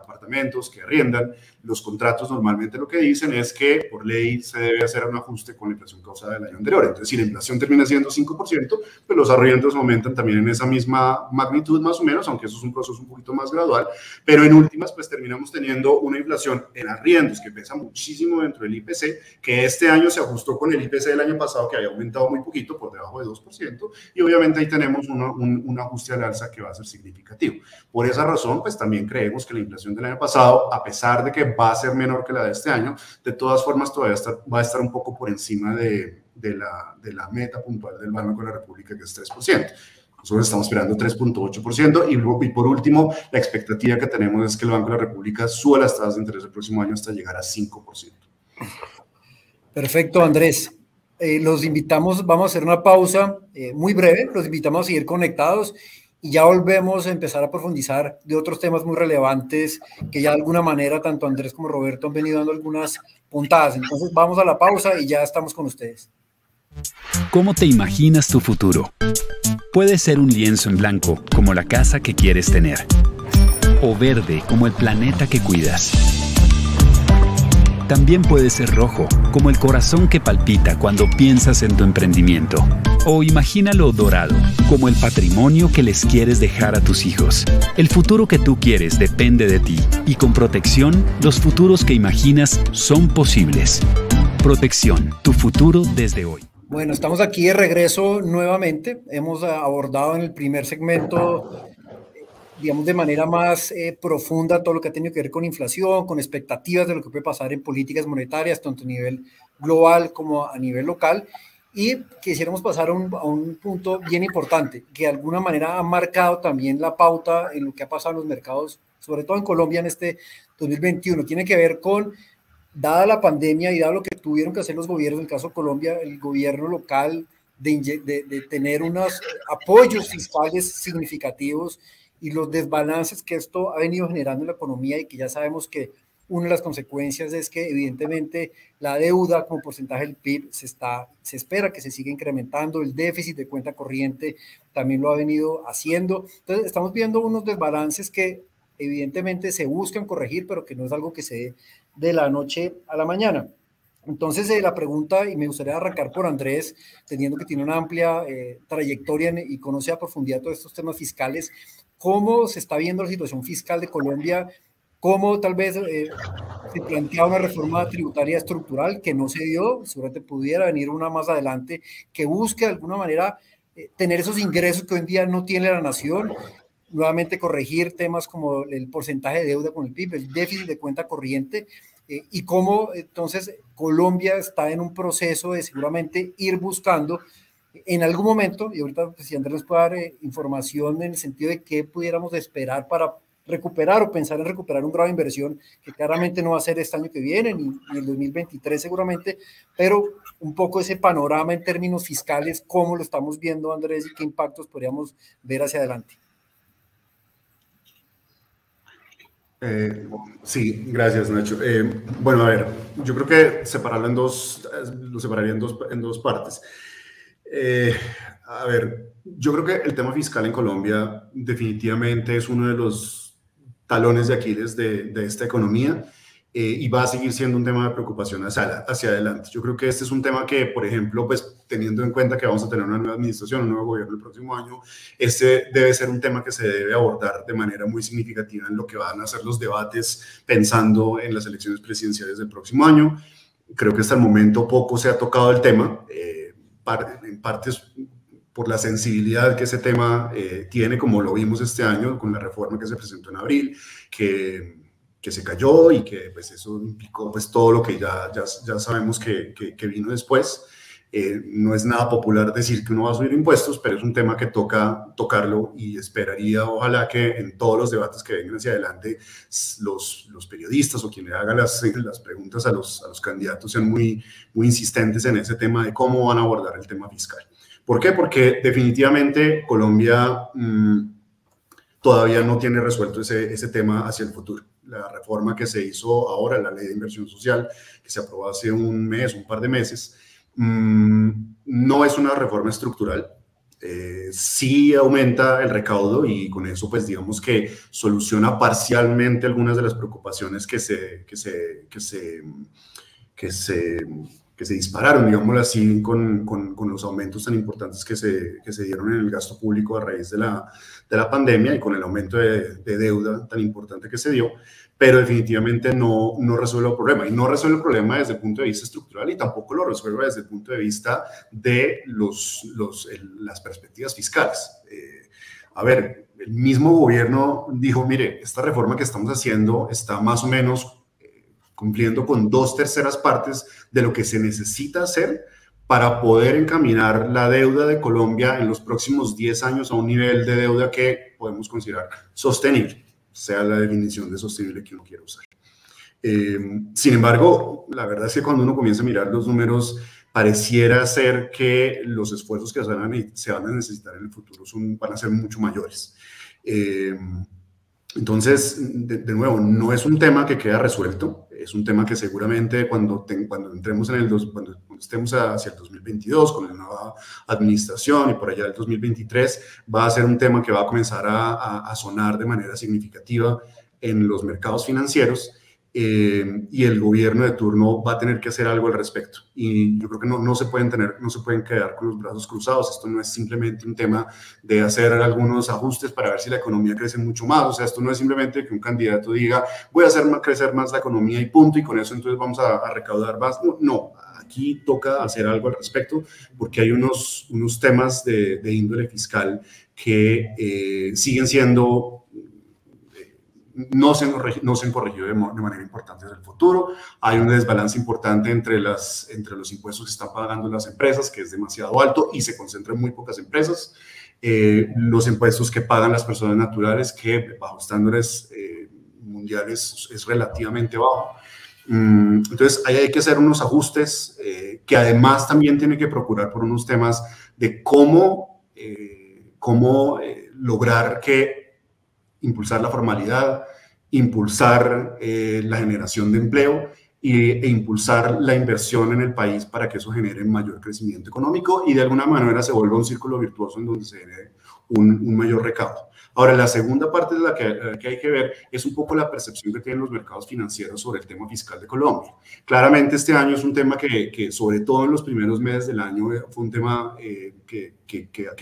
apartamentos que arriendan, los contratos normalmente lo que dicen es que por ley se debe hacer un ajuste con la inflación causada del año anterior. Entonces, si la inflación termina siendo 5%, pues los arriendos aumentan también en esa misma magnitud más o menos, aunque eso es un proceso un poquito más gradual, pero en últimas pues terminamos teniendo una inflación en arriendos que pesa muchísimo dentro del IPC, que este año se ajustó con el IPC del año pasado, que había aumentado muy poquito, por debajo de 2%, y obviamente ahí tenemos un ajuste al alza que va a ser significativo. Por esa razón, pues también creemos que la inflación del año pasado, a pesar de que va a ser menor que la de este año, de todas formas todavía va a estar un poco por encima de la meta puntual del Banco de la República, que es 3%. Nosotros estamos esperando 3.8%, y por último, la expectativa que tenemos es que el Banco de la República suba las tasas de interés el próximo año hasta llegar a 5%. Perfecto, Andrés. Los invitamos, vamos a hacer una pausa muy breve, los invitamos a seguir conectados y ya volvemos a empezar a profundizar de otros temas muy relevantes que ya de alguna manera tanto Andrés como Roberto han venido dando algunas puntadas. Entonces vamos a la pausa y ya estamos con ustedes. ¿Cómo te imaginas tu futuro? Puede ser un lienzo en blanco, como la casa que quieres tener, o verde, como el planeta que cuidas. También puede ser rojo, como el corazón que palpita cuando piensas en tu emprendimiento. O imagínalo dorado, como el patrimonio que les quieres dejar a tus hijos. El futuro que tú quieres depende de ti, y con Protección, los futuros que imaginas son posibles. Protección, tu futuro desde hoy. Bueno, estamos aquí de regreso nuevamente. Hemos abordado en el primer segmento, digamos, de manera más profunda todo lo que ha tenido que ver con inflación, con expectativas de lo que puede pasar en políticas monetarias, tanto a nivel global como a nivel local. Y quisiéramos pasar a un punto bien importante, que de alguna manera ha marcado también la pauta en lo que ha pasado en los mercados, sobre todo en Colombia en este 2021. Tiene que ver con, dada la pandemia y dado lo que tuvieron que hacer los gobiernos, en el caso de Colombia, el gobierno local, de tener unos apoyos fiscales significativos y los desbalances que esto ha venido generando en la economía, y que ya sabemos que una de las consecuencias es que evidentemente la deuda como porcentaje del PIB se espera que se siga incrementando, el déficit de cuenta corriente también lo ha venido haciendo. Entonces estamos viendo unos desbalances que evidentemente se buscan corregir, pero que no es algo que se dé de la noche a la mañana. Entonces la pregunta, y me gustaría arrancar por Andrés, teniendo que tiene una amplia trayectoria y conoce a profundidad todos estos temas fiscales, ¿cómo se está viendo la situación fiscal de Colombia? ¿Cómo tal vez se plantea una reforma tributaria estructural que no se dio? Seguramente pudiera venir una más adelante que busque de alguna manera tener esos ingresos que hoy en día no tiene la nación, nuevamente corregir temas como el porcentaje de deuda con el PIB, el déficit de cuenta corriente, y cómo entonces Colombia está en un proceso de seguramente ir buscando en algún momento, y ahorita pues, si Andrés nos puede dar información en el sentido de qué pudiéramos esperar para recuperar o pensar en recuperar un grado de inversión que claramente no va a ser este año que viene, ni el 2023 seguramente, pero un poco ese panorama en términos fiscales, cómo lo estamos viendo, Andrés, y qué impactos podríamos ver hacia adelante. Sí, gracias, Nacho. Bueno, a ver, yo creo que lo separaría en dos partes. A ver, yo creo que el tema fiscal en Colombia definitivamente es uno de los talones de Aquiles de esta economía, y va a seguir siendo un tema de preocupación hacia adelante. Yo creo que este es un tema que, por ejemplo, pues teniendo en cuenta que vamos a tener una nueva administración, un nuevo gobierno el próximo año, este debe ser un tema que se debe abordar de manera muy significativa en lo que van a ser los debates pensando en las elecciones presidenciales del próximo año. Creo que hasta el momento poco se ha tocado el tema, en partes por la sensibilidad que ese tema tiene, como lo vimos este año con la reforma que se presentó en abril, que se cayó y que pues eso implicó pues todo lo que ya sabemos que vino después. No es nada popular decir que uno va a subir impuestos, pero es un tema que toca tocarlo, y esperaría ojalá que en todos los debates que vengan hacia adelante los periodistas o quienes hagan las preguntas a los candidatos sean muy insistentes en ese tema de cómo van a abordar el tema fiscal. ¿Por qué? Porque definitivamente Colombia todavía no tiene resuelto ese tema hacia el futuro. La reforma que se hizo ahora, la ley de inversión social, que se aprobó hace un par de meses, no es una reforma estructural. Sí aumenta el recaudo y con eso pues digamos que soluciona parcialmente algunas de las preocupaciones que se dispararon, digámoslo así, con los aumentos tan importantes que se dieron en el gasto público a raíz de la pandemia y con el aumento de deuda tan importante que se dio, pero definitivamente no resuelve el problema. Y no resuelve el problema desde el punto de vista estructural, y tampoco lo resuelve desde el punto de vista de las perspectivas fiscales. A ver, el mismo gobierno dijo, mire, esta reforma que estamos haciendo está más o menos cumpliendo con 2/3 partes de lo que se necesita hacer para poder encaminar la deuda de Colombia en los próximos 10 años a un nivel de deuda que podemos considerar sostenible, sea la definición de sostenible que uno quiera usar. Sin embargo, la verdad es que cuando uno comienza a mirar los números, pareciera ser que los esfuerzos que se van a necesitar en el futuro van a ser mucho mayores. Entonces, de nuevo, no es un tema que queda resuelto, es un tema que seguramente cuando estemos hacia el 2022 con la nueva administración y por allá el 2023, va a ser un tema que va a comenzar a sonar de manera significativa en los mercados financieros, y el gobierno de turno va a tener que hacer algo al respecto. Y yo creo que no se pueden quedar con los brazos cruzados. Esto no es simplemente un tema de hacer algunos ajustes para ver si la economía crece mucho más. O sea, esto no es simplemente que un candidato diga voy a hacer crecer más la economía y punto, y con eso entonces vamos a recaudar más. No, aquí toca hacer algo al respecto, porque hay unos temas de índole fiscal que siguen siendo no se han corregido de manera importante en el futuro. Hay un desbalance importante entre los impuestos que están pagando las empresas, que es demasiado alto y se concentra en muy pocas empresas. Los impuestos que pagan las personas naturales, que bajo estándares mundiales es relativamente bajo. Entonces, ahí hay que hacer unos ajustes que además también tiene que procurar por unos temas de cómo lograr impulsar la formalidad, impulsar la generación de empleo e impulsar la inversión en el país para que eso genere mayor crecimiento económico y de alguna manera se vuelva un círculo virtuoso en donde se genere un mayor recaudo. Ahora, la segunda parte de la que hay que ver es un poco la percepción que tienen los mercados financieros sobre el tema fiscal de Colombia. Claramente este año es un tema que sobre todo en los primeros meses del año fue un tema que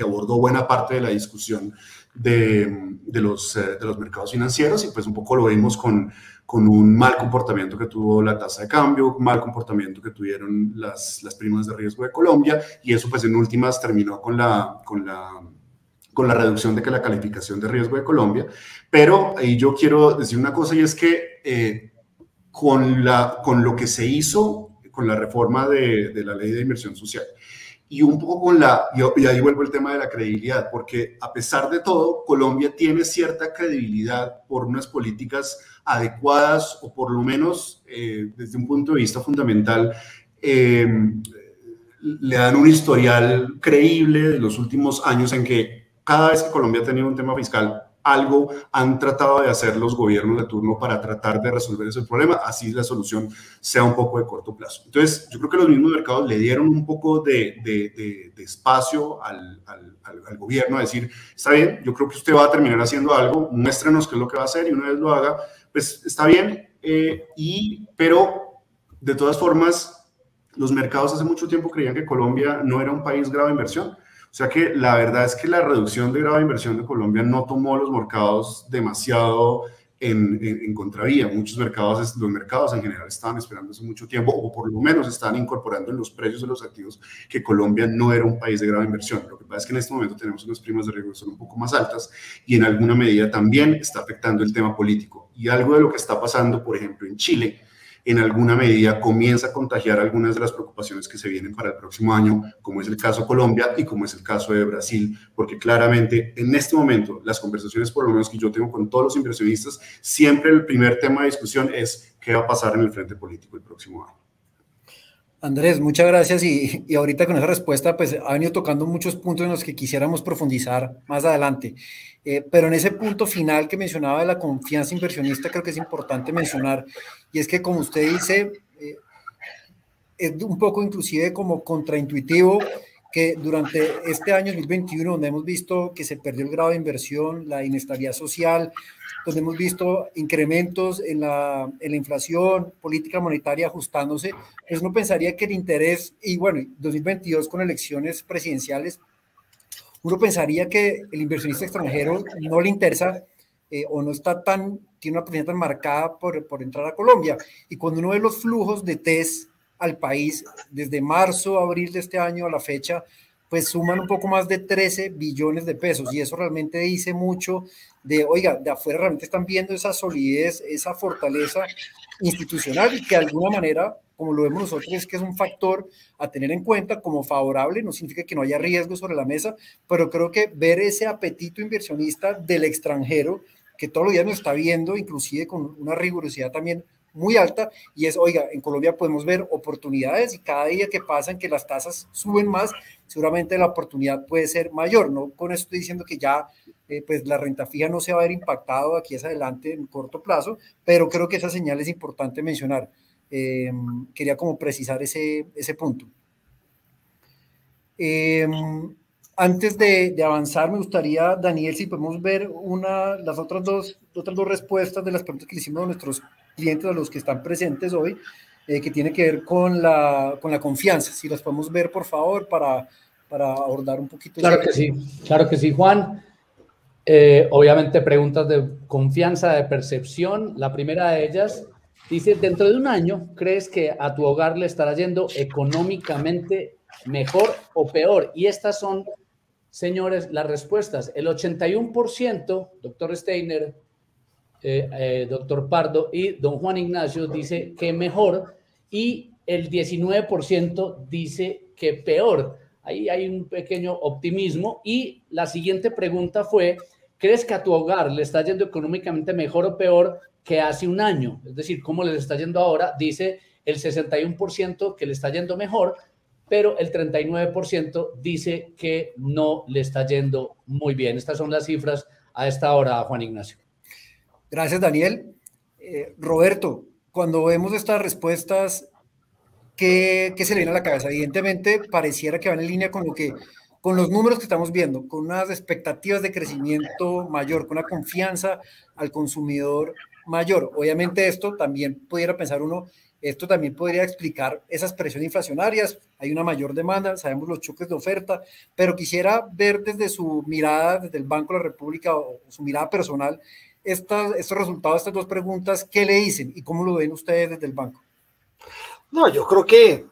abordó buena parte de la discusión de los mercados financieros, y pues un poco lo vimos con un mal comportamiento que tuvo la tasa de cambio, mal comportamiento que tuvieron las primas de riesgo de Colombia, y eso pues en últimas terminó con con la reducción de la calificación de riesgo de Colombia. Pero ahí yo quiero decir una cosa, y es que con lo que se hizo con la reforma de la ley de inversión social, y un poco y ahí vuelvo el tema de la credibilidad, porque a pesar de todo, Colombia tiene cierta credibilidad por unas políticas adecuadas, o por lo menos desde un punto de vista fundamental, le dan un historial creíble de los últimos años en que cada vez que Colombia ha tenido un tema fiscal, algo han tratado de hacer los gobiernos de turno para tratar de resolver ese problema, así la solución sea un poco de corto plazo. Entonces, yo creo que los mismos mercados le dieron un poco de espacio al gobierno a decir, está bien, yo creo que usted va a terminar haciendo algo, muéstrenos qué es lo que va a hacer, y una vez lo haga, pues está bien, pero de todas formas, los mercados hace mucho tiempo creían que Colombia no era un país grave de inversión. O sea que la verdad es que la reducción de grado de inversión de Colombia no tomó a los mercados demasiado en contravía. Muchos mercados, los mercados en general estaban esperando hace mucho tiempo, o por lo menos estaban incorporando en los precios de los activos que Colombia no era un país de grado de inversión. Lo que pasa es que en este momento tenemos unas primas de riesgo que son un poco más altas, y en alguna medida también está afectando el tema político. Y algo de lo que está pasando, por ejemplo, en Chile, en alguna medida comienza a contagiar algunas de las preocupaciones que se vienen para el próximo año, como es el caso Colombia y como es el caso de Brasil, porque claramente en este momento las conversaciones, por lo menos que yo tengo con todos los inversionistas, siempre el primer tema de discusión es qué va a pasar en el frente político el próximo año. Andrés, muchas gracias, y ahorita con esa respuesta pues ha venido tocando muchos puntos en los que quisiéramos profundizar más adelante, pero en ese punto final que mencionaba de la confianza inversionista, creo que es importante mencionar, y es que, como usted dice, es un poco inclusive como contraintuitivo que durante este año 2021, donde hemos visto que se perdió el grado de inversión, la inestabilidad social, donde hemos visto incrementos en la inflación, política monetaria ajustándose, pues uno pensaría que el interés, y bueno, 2022 con elecciones presidenciales, uno pensaría que el inversionista extranjero no le interesa o no está tiene una preferencia tan marcada por entrar a Colombia. Y cuando uno ve los flujos de TES al país desde marzo, abril de este año a la fecha, pues suman un poco más de 13 billones de pesos, y eso realmente dice mucho oiga, de afuera realmente están viendo esa solidez, esa fortaleza institucional, y que de alguna manera, como lo vemos nosotros, es que es un factor a tener en cuenta como favorable. No significa que no haya riesgo sobre la mesa, pero creo que ver ese apetito inversionista del extranjero, que todos los días nos está viendo, inclusive con una rigurosidad también muy alta, y es, oiga, en Colombia podemos ver oportunidades, y cada día que pasan que las tasas suben más, seguramente la oportunidad puede ser mayor. No con eso estoy diciendo que ya pues la renta fija no se va a ver impactado aquí hacia adelante en corto plazo, pero creo que esa señal es importante mencionar. Quería como precisar ese punto. Antes de avanzar, me gustaría, Daniel, si podemos ver las otras dos respuestas de las preguntas que le hicimos a nuestros clientes, a los que están presentes hoy, que tiene que ver con la confianza. Si las podemos ver, por favor, para abordar un poquito. Claro que sí, Juan. Obviamente preguntas de confianza, de percepción. La primera de ellas dice: dentro de un año, ¿crees que a tu hogar le estará yendo económicamente mejor o peor? Y estas son, señores, las respuestas. El 81%, doctor Steiner, doctor Pardo y don Juan Ignacio, dice que mejor, y el 19% dice que peor. Ahí hay un pequeño optimismo. Y la siguiente pregunta fue: ¿crees que a tu hogar le está yendo económicamente mejor o peor que hace un año? Es decir, ¿cómo les está yendo ahora? Dice el 61% que le está yendo mejor, pero el 39% dice que no le está yendo muy bien. Estas son las cifras a esta hora, Juan Ignacio. Gracias, Daniel. Roberto, cuando vemos estas respuestas, ¿qué se le viene a la cabeza? Evidentemente, pareciera que van en línea con los números que estamos viendo, con unas expectativas de crecimiento mayor, con una confianza al consumidor mayor. Obviamente esto también pudiera pensar uno, esto también podría explicar esas presiones inflacionarias, hay una mayor demanda, sabemos los choques de oferta, pero quisiera ver desde su mirada, desde el Banco de la República, o su mirada personal, estos resultados, estas dos preguntas, ¿qué le dicen y cómo lo ven ustedes desde el banco? No, yo creo que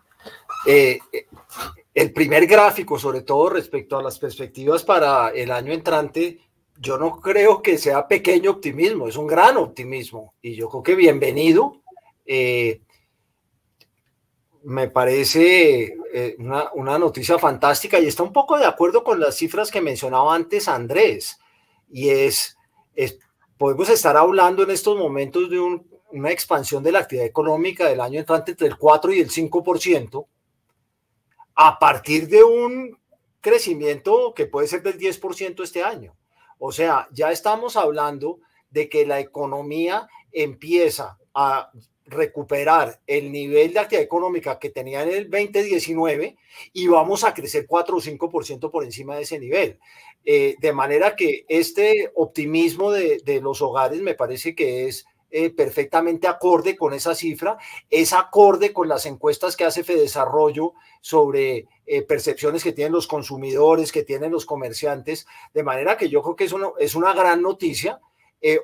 el primer gráfico, sobre todo respecto a las perspectivas para el año entrante, yo no creo que sea pequeño optimismo, es un gran optimismo y yo creo que bienvenido. Me parece una noticia fantástica y está un poco de acuerdo con las cifras que mencionaba antes Andrés, y podemos estar hablando en estos momentos de una expansión de la actividad económica del año entrante entre el 4 y el 5%, a partir de un crecimiento que puede ser del 10% este año. O sea, ya estamos hablando de que la economía empieza a recuperar el nivel de actividad económica que tenía en el 2019 y vamos a crecer 4 o 5% por encima de ese nivel. De manera que este optimismo de los hogares me parece que es perfectamente acorde con esa cifra, es acorde con las encuestas que hace Fedesarrollo sobre percepciones que tienen los consumidores, que tienen los comerciantes, de manera que yo creo que es una gran noticia.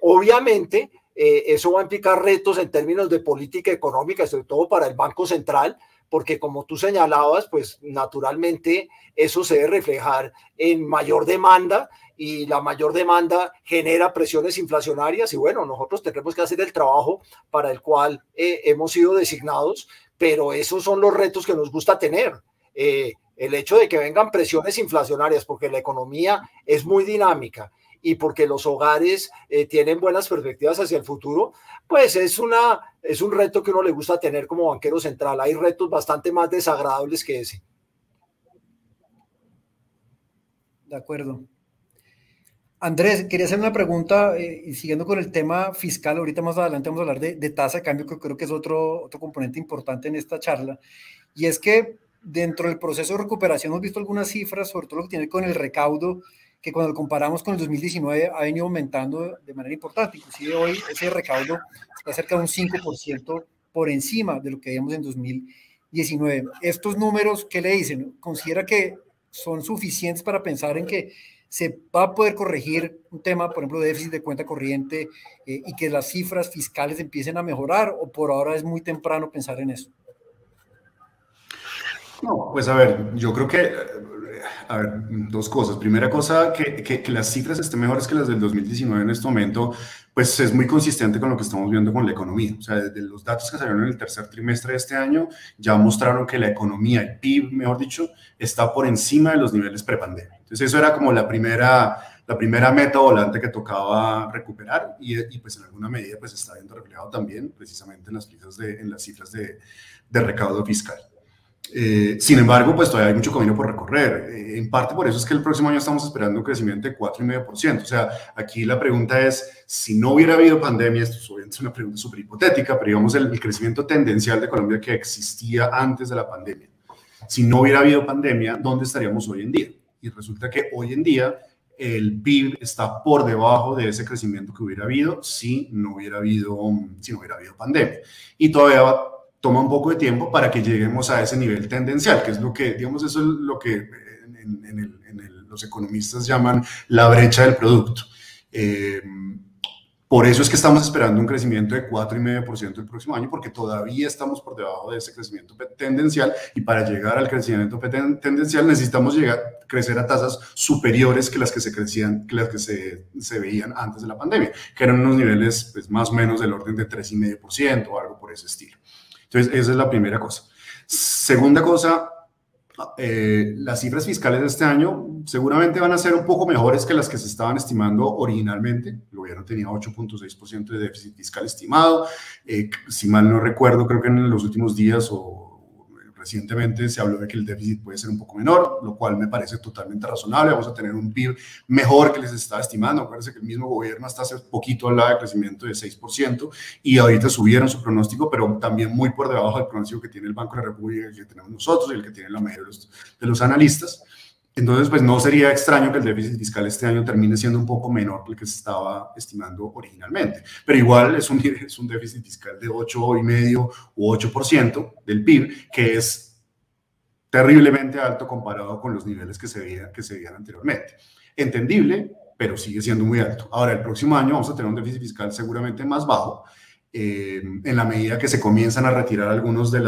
Obviamente, eso va a implicar retos en términos de política económica, sobre todo para el Banco Central, porque como tú señalabas, pues naturalmente eso se debe reflejar en mayor demanda y la mayor demanda genera presiones inflacionarias y bueno, nosotros tendremos que hacer el trabajo para el cual hemos sido designados, pero esos son los retos que nos gusta tener. El hecho de que vengan presiones inflacionarias porque la economía es muy dinámica y porque los hogares tienen buenas perspectivas hacia el futuro, pues es un reto que uno le gusta tener como banquero central. Hay retos bastante más desagradables que ese. De acuerdo. Andrés, quería hacer una pregunta y siguiendo con el tema fiscal, ahorita más adelante vamos a hablar de tasa de cambio, que creo que es otro componente importante en esta charla, y es que dentro del proceso de recuperación hemos visto algunas cifras, sobre todo lo que tiene con el recaudo, que cuando lo comparamos con el 2019 ha venido aumentando de manera importante. Inclusive hoy ese recaudo está cerca de un 5% por encima de lo que veíamos en 2019. Estos números, ¿qué le dicen? ¿Considera que son suficientes para pensar en que se va a poder corregir un tema, por ejemplo, de déficit de cuenta corriente y que las cifras fiscales empiecen a mejorar, o por ahora es muy temprano pensar en eso? No, pues a ver, yo creo que, a ver, dos cosas. Primera cosa, que las cifras estén mejores que las del 2019 en este momento, pues es muy consistente con lo que estamos viendo con la economía. O sea, desde los datos que salieron en el tercer trimestre de este año, ya mostraron que la economía, el PIB, mejor dicho, está por encima de los niveles prepandemia. Entonces, eso era como la primera meta volante que tocaba recuperar y pues en alguna medida pues está viendo reflejado también precisamente en las cifras de recaudo fiscal. Sin embargo, pues todavía hay mucho camino por recorrer. En parte por eso es que el próximo año estamos esperando un crecimiento de 4,5%. O sea, aquí la pregunta es, si no hubiera habido pandemia, esto obviamente es una pregunta súper hipotética, pero digamos el crecimiento tendencial de Colombia que existía antes de la pandemia. Si no hubiera habido pandemia, ¿dónde estaríamos hoy en día? Y resulta que hoy en día el PIB está por debajo de ese crecimiento que hubiera habido si no hubiera habido pandemia. Y todavía toma un poco de tiempo para que lleguemos a ese nivel tendencial, que es lo que, digamos, eso es lo que los economistas llaman la brecha del producto. Por eso es que estamos esperando un crecimiento de 4,5% el próximo año, porque todavía estamos por debajo de ese crecimiento tendencial, y para llegar al crecimiento tendencial necesitamos crecer a tasas superiores que las que se veían antes de la pandemia, que eran unos niveles pues, más o menos del orden de 3,5% o algo por ese estilo. Entonces, esa es la primera cosa. Segunda cosa, las cifras fiscales de este año seguramente van a ser un poco mejores que las que se estaban estimando originalmente. El gobierno tenía 8,6% de déficit fiscal estimado. Si mal no recuerdo, creo que en los últimos días o recientemente se habló de que el déficit puede ser un poco menor, lo cual me parece totalmente razonable. Vamos a tener un PIB mejor que les estaba estimando. Acuérdense que el mismo gobierno hasta hace poquito hablaba de crecimiento de 6% y ahorita subieron su pronóstico, pero también muy por debajo del pronóstico que tiene el Banco de la República, el que tenemos nosotros y el que tienen la mayoría de los analistas. Entonces, pues no sería extraño que el déficit fiscal este año termine siendo un poco menor que el que se estaba estimando originalmente. Pero igual es un déficit fiscal de 8,5% u 8% del PIB, que es terriblemente alto comparado con los niveles que se veían anteriormente. Entendible, pero sigue siendo muy alto. Ahora, el próximo año vamos a tener un déficit fiscal seguramente más bajo, en la medida que se comienzan a retirar algunos de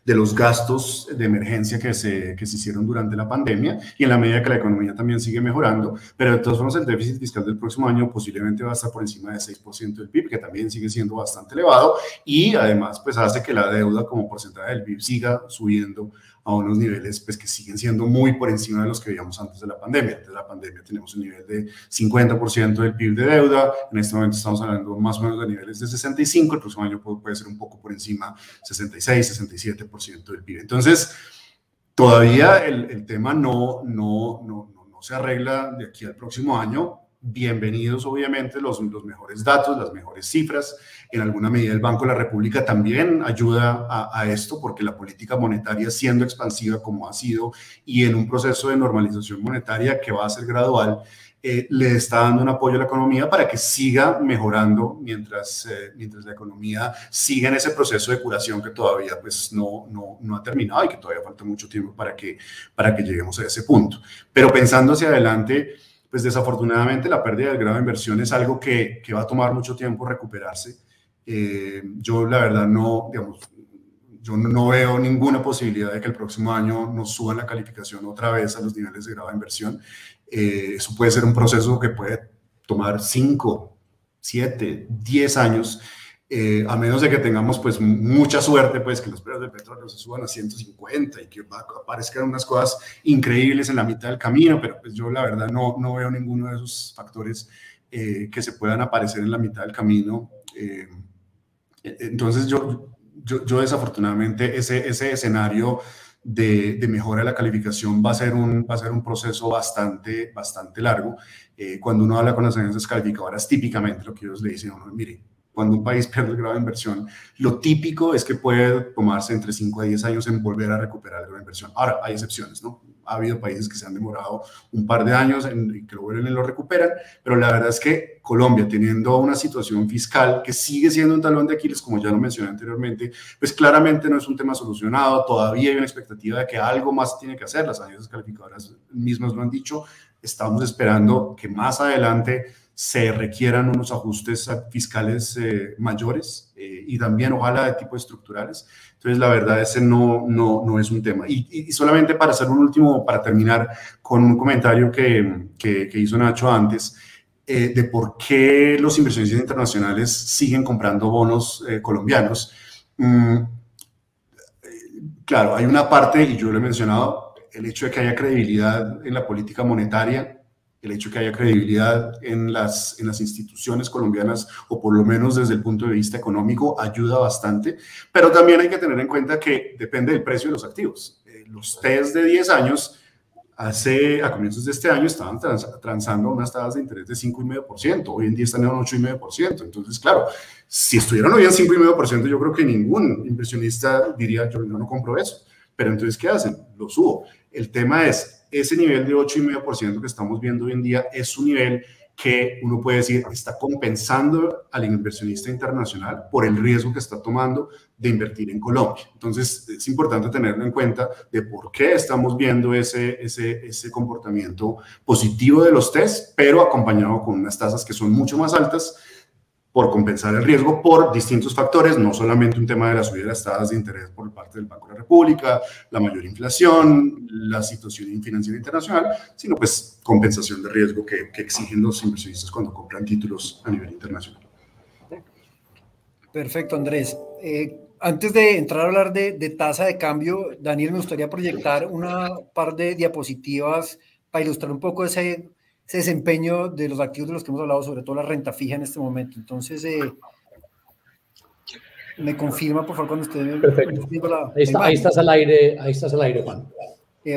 de los gastos de emergencia que se hicieron durante la pandemia y en la medida que la economía también sigue mejorando, pero de todas formas el déficit fiscal del próximo año posiblemente va a estar por encima de 6% del PIB, que también sigue siendo bastante elevado y además pues hace que la deuda como porcentaje del PIB siga subiendo a unos niveles pues, que siguen siendo muy por encima de los que veíamos antes de la pandemia. Antes de la pandemia tenemos un nivel de 50% del PIB de deuda, en este momento estamos hablando más o menos de niveles de 65%, el próximo año puede ser un poco por encima, 66, 67% del PIB. Entonces, todavía el tema no se arregla de aquí al próximo año. Bienvenidos, obviamente, los mejores datos, las mejores cifras. En alguna medida el Banco de la República también ayuda a esto porque la política monetaria siendo expansiva como ha sido y en un proceso de normalización monetaria que va a ser gradual, le está dando un apoyo a la economía para que siga mejorando mientras la economía siga en ese proceso de curación que todavía pues, no ha terminado y que todavía falta mucho tiempo para que lleguemos a ese punto. Pero pensando hacia adelante, pues desafortunadamente la pérdida del grado de inversión es algo que va a tomar mucho tiempo recuperarse. Yo la verdad yo no veo ninguna posibilidad de que el próximo año nos suban la calificación otra vez a los niveles de grado de inversión. Eso puede ser un proceso que puede tomar 5, 7, 10 años, a menos de que tengamos pues mucha suerte, pues que los precios del petróleo se suban a 150 y que aparezcan unas cosas increíbles en la mitad del camino, pero pues yo la verdad no veo ninguno de esos factores que se puedan aparecer en la mitad del camino. Entonces yo desafortunadamente ese escenario de mejora de la calificación va a ser un proceso bastante largo. Cuando uno habla con las agencias calificadoras, típicamente lo que ellos le dicen, mire, cuando un país pierde el grado de inversión, lo típico es que puede tomarse entre 5 a 10 años en volver a recuperar el grado de inversión. Ahora, hay excepciones, ¿no? Ha habido países que se han demorado un par de años en que lo vuelven y lo recuperan, pero la verdad es que Colombia, teniendo una situación fiscal que sigue siendo un talón de Aquiles, como ya lo mencioné anteriormente, pues claramente no es un tema solucionado, todavía hay una expectativa de que algo más se tiene que hacer, las agencias calificadoras mismas lo han dicho, estamos esperando que más adelante se requieran unos ajustes fiscales mayores y también ojalá de tipo estructurales. Entonces la verdad ese no es un tema. Y solamente para hacer un último, para terminar con un comentario que hizo Nacho antes, de por qué los inversionistas internacionales siguen comprando bonos colombianos. Claro, hay una parte, y yo lo he mencionado, el hecho de que haya credibilidad en la política monetaria, el hecho de que haya credibilidad en las instituciones colombianas, o por lo menos desde el punto de vista económico, ayuda bastante, pero también hay que tener en cuenta que depende del precio de los activos. Los TES de 10 años, a comienzos de este año, estaban transando unas tasas de interés de 5,5%, hoy en día están en 8,5%, entonces claro, si estuvieran hoy en 5,5%, yo creo que ningún inversionista diría, yo no compro eso, pero entonces, ¿qué hacen? Lo subo. El tema es, ese nivel de 8,5% que estamos viendo hoy en día es un nivel que uno puede decir está compensando al inversionista internacional por el riesgo que está tomando de invertir en Colombia. Entonces, es importante tenerlo en cuenta de por qué estamos viendo ese comportamiento positivo de los TES, pero acompañado con unas tasas que son mucho más altas por compensar el riesgo por distintos factores, no solamente un tema de la subida de las tasas de interés por parte del Banco de la República, la mayor inflación, la situación financiera internacional, sino pues compensación de riesgo que exigen los inversionistas cuando compran títulos a nivel internacional. Perfecto, Andrés. Antes de entrar a hablar de tasa de cambio, Daniel, me gustaría proyectar una par de diapositivas para ilustrar un poco ese desempeño de los activos de los que hemos hablado, sobre todo la renta fija en este momento. Entonces, me confirma, por favor, cuando usted... Perfecto. Ahí estás al aire, Juan.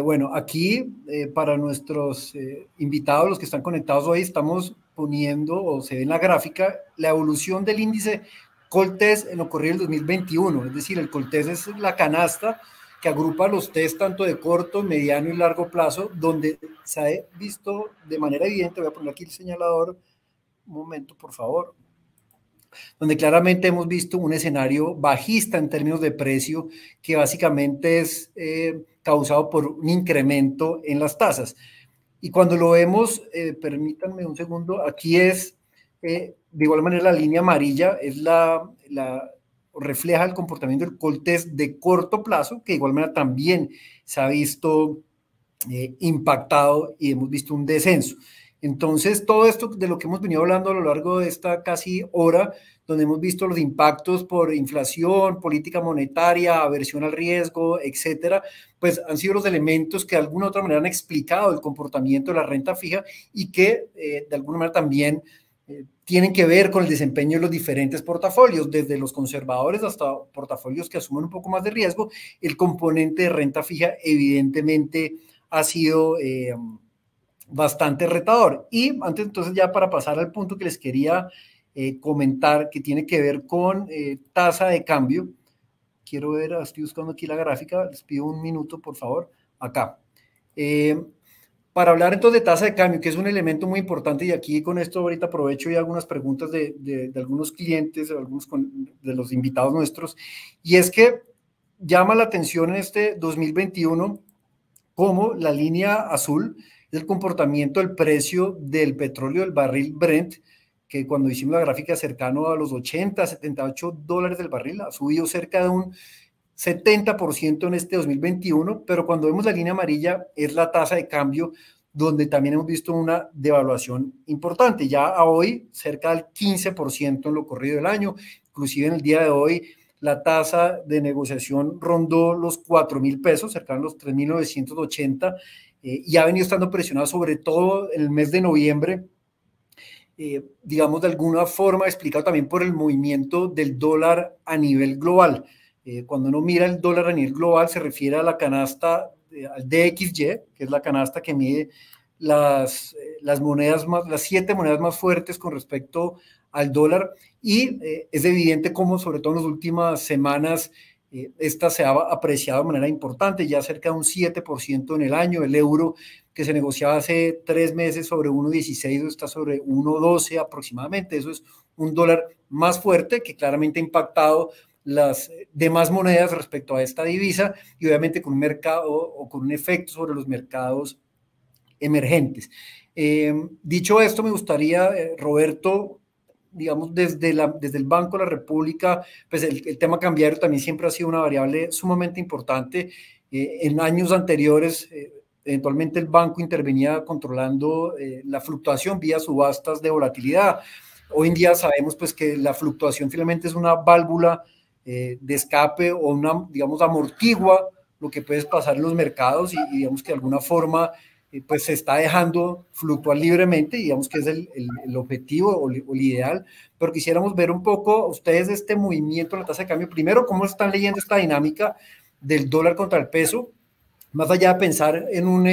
Bueno, aquí, para nuestros invitados, los que están conectados hoy, estamos poniendo, o se ve en la gráfica, la evolución del índice Coltest en lo corrido del 2021. Es decir, el Coltest es la canasta que agrupa los test tanto de corto, mediano y largo plazo, donde se ha visto de manera evidente, voy a poner aquí el señalador, un momento por favor, donde claramente hemos visto un escenario bajista en términos de precio, que básicamente es causado por un incremento en las tasas. Y cuando lo vemos, permítanme un segundo, aquí es, de igual manera la línea amarilla es la refleja el comportamiento del Coltest de corto plazo, que de igual manera también se ha visto impactado y hemos visto un descenso. Entonces, todo esto de lo que hemos venido hablando a lo largo de esta casi hora, donde hemos visto los impactos por inflación, política monetaria, aversión al riesgo, etcétera, pues han sido los elementos que de alguna u otra manera han explicado el comportamiento de la renta fija y que de alguna manera también tienen que ver con el desempeño de los diferentes portafolios, desde los conservadores hasta portafolios que asumen un poco más de riesgo. El componente de renta fija evidentemente ha sido bastante retador. Y antes, entonces, ya para pasar al punto que les quería comentar, que tiene que ver con tasa de cambio. Quiero ver, estoy buscando aquí la gráfica, les pido un minuto, por favor, acá. Para hablar entonces de tasa de cambio, que es un elemento muy importante, y aquí con esto ahorita aprovecho y algunas preguntas de algunos clientes, de los invitados nuestros, y es que llama la atención en este 2021 cómo la línea azul es el comportamiento del precio del petróleo del barril Brent, que cuando hicimos la gráfica cercano a los 80, 78 dólares del barril, ha subido cerca de un 70% en este 2021, pero cuando vemos la línea amarilla es la tasa de cambio, donde también hemos visto una devaluación importante, ya a hoy cerca del 15% en lo corrido del año, inclusive en el día de hoy la tasa de negociación rondó los 4,000 pesos, cercano a los 3,980, y ha venido estando presionada sobre todo en el mes de noviembre, digamos de alguna forma explicado también por el movimiento del dólar a nivel global. Cuando uno mira el dólar a nivel global se refiere a la canasta, al DXY, que es la canasta que mide las monedas las 7 monedas más fuertes con respecto al dólar, y es evidente cómo sobre todo en las últimas semanas esta se ha apreciado de manera importante, ya cerca de un 7% en el año. El euro, que se negociaba hace 3 meses sobre 1,16, está sobre 1,12 aproximadamente. Eso es un dólar más fuerte que claramente ha impactado las demás monedas respecto a esta divisa, y obviamente con un mercado o con un efecto sobre los mercados emergentes. Dicho esto, me gustaría, Roberto, digamos, desde el Banco de la República, pues el tema cambiario también siempre ha sido una variable sumamente importante. En años anteriores, eventualmente el banco intervenía controlando la fluctuación vía subastas de volatilidad. Hoy en día sabemos pues que la fluctuación finalmente es una válvula de escape, o una, digamos, amortigua lo que puede pasar en los mercados, y digamos que de alguna forma pues se está dejando fluctuar libremente, digamos que es el objetivo o el ideal, pero quisiéramos ver un poco ustedes de este movimiento de la tasa de cambio. Primero, ¿cómo están leyendo esta dinámica del dólar contra el peso? Más allá de pensar en un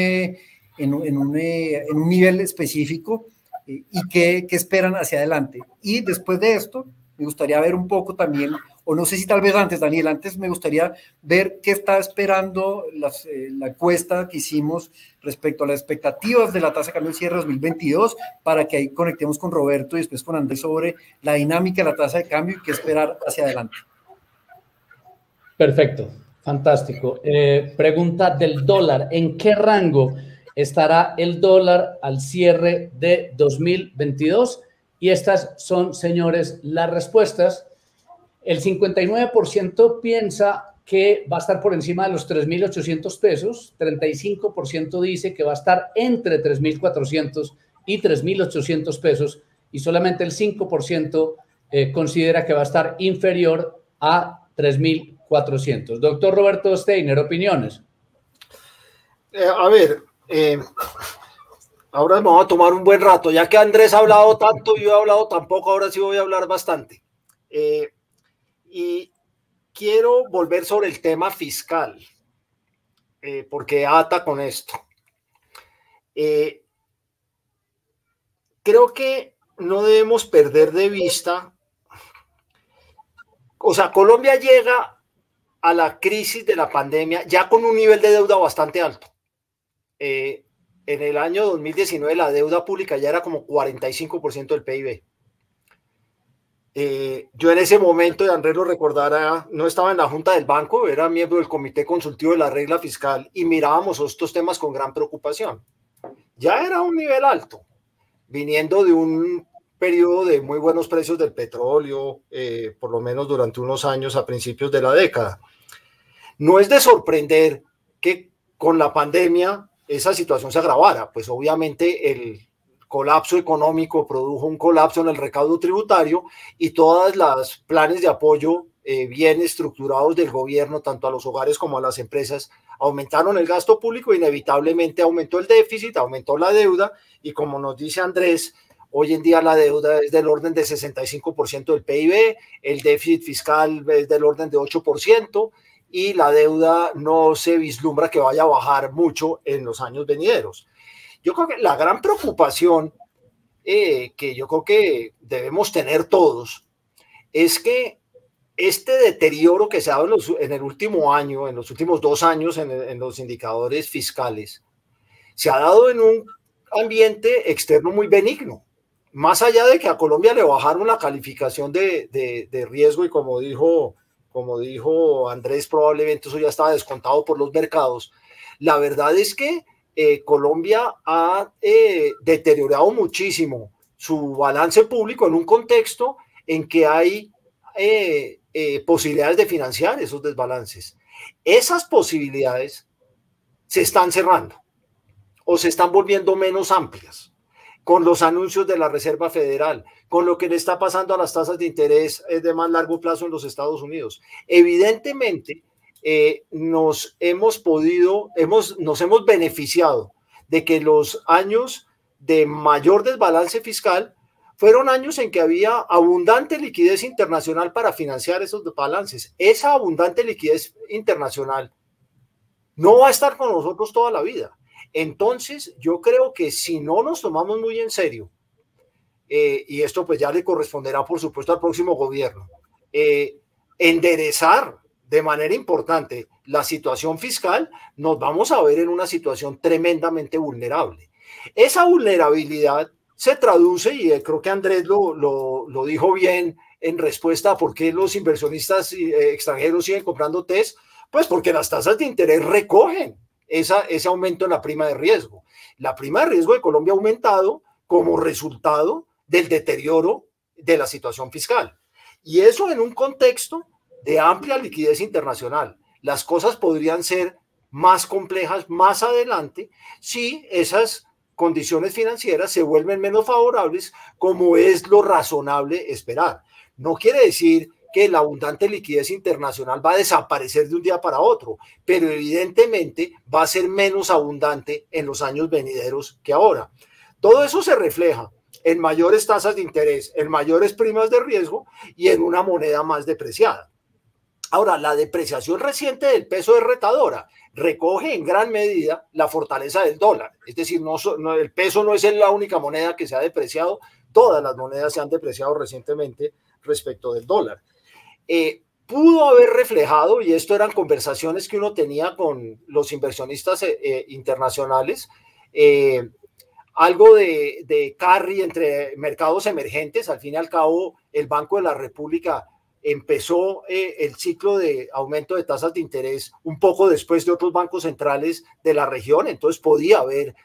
nivel específico, y qué esperan hacia adelante. Y después de esto, me gustaría ver un poco también, o no sé si tal vez antes, Daniel, antes me gustaría ver qué está esperando la encuesta que hicimos respecto a las expectativas de la tasa de cambio del cierre 2022, para que ahí conectemos con Roberto y después con Andrés sobre la dinámica de la tasa de cambio y qué esperar hacia adelante. Perfecto, fantástico. Pregunta del dólar, ¿en qué rango estará el dólar al cierre de 2022? Y estas son, señores, las respuestas. El 59% piensa que va a estar por encima de los 3,800 pesos, 35% dice que va a estar entre 3,400 y 3,800 pesos, y solamente el 5% considera que va a estar inferior a 3,400. Doctor Roberto Steiner, opiniones. A ver, ahora me voy a tomar un buen rato, ya que Andrés ha hablado tanto y yo he hablado tan poco, ahora sí voy a hablar bastante. Y quiero volver sobre el tema fiscal, porque ata con esto. Creo que no debemos perder de vista, o sea, Colombia llega a la crisis de la pandemia ya con un nivel de deuda bastante alto. En el año 2019 la deuda pública ya era como 45% del PIB. Yo en ese momento, y Andrés lo recordará, no estaba en la junta del banco, era miembro del comité consultivo de la regla fiscal, y mirábamos estos temas con gran preocupación. Ya era un nivel alto, viniendo de un periodo de muy buenos precios del petróleo, por lo menos durante unos años a principios de la década. No es de sorprender que con la pandemia esa situación se agravara, pues obviamente el colapso económico produjo un colapso en el recaudo tributario y todas las planes de apoyo bien estructurados del gobierno, tanto a los hogares como a las empresas, aumentaron el gasto público, inevitablemente aumentó el déficit, aumentó la deuda y como nos dice Andrés, hoy en día la deuda es del orden de 65% del PIB, el déficit fiscal es del orden de 8% y la deuda no se vislumbra que vaya a bajar mucho en los años venideros. Yo creo que la gran preocupación que yo creo que debemos tener todos es que este deterioro que se ha dado en el último año, en los últimos 2 años en los indicadores fiscales, se ha dado en un ambiente externo muy benigno. Más allá de que a Colombia le bajaron la calificación de riesgo y como dijo Andrés, probablemente eso ya estaba descontado por los mercados, la verdad es que Colombia ha deteriorado muchísimo su balance público en un contexto en que hay posibilidades de financiar esos desbalances. Esas posibilidades se están cerrando o se están volviendo menos amplias con los anuncios de la Reserva Federal, con lo que le está pasando a las tasas de interés de más largo plazo en los Estados Unidos. Evidentemente, nos hemos beneficiado de que los años de mayor desbalance fiscal fueron años en que había abundante liquidez internacional para financiar esos desbalances. Esa abundante liquidez internacional no va a estar con nosotros toda la vida. Entonces, yo creo que si no nos tomamos muy en serio, y esto pues ya le corresponderá por supuesto al próximo gobierno, enderezar de manera importante la situación fiscal, nos vamos a ver en una situación tremendamente vulnerable. Esa vulnerabilidad se traduce, y creo que Andrés lo dijo bien en respuesta a por qué los inversionistas extranjeros siguen comprando TES, pues porque las tasas de interés recogen ese aumento en la prima de riesgo. La prima de riesgo de Colombia ha aumentado como resultado del deterioro de la situación fiscal. Y eso en un contexto de amplia liquidez internacional. Las cosas podrían ser más complejas más adelante si esas condiciones financieras se vuelven menos favorables, como es lo razonable esperar. No quiere decir que la abundante liquidez internacional va a desaparecer de un día para otro, pero evidentemente va a ser menos abundante en los años venideros que ahora. Todo eso se refleja en mayores tasas de interés, en mayores primas de riesgo y en una moneda más depreciada. Ahora, la depreciación reciente del peso es retadora, recoge en gran medida la fortaleza del dólar, es decir, el peso no es la única moneda que se ha depreciado, todas las monedas se han depreciado recientemente respecto del dólar. Pudo haber reflejado, y esto eran conversaciones que uno tenía con los inversionistas internacionales, algo de carry entre mercados emergentes. Al fin y al cabo, el Banco de la República empezó el ciclo de aumento de tasas de interés un poco después de otros bancos centrales de la región, entonces podía haber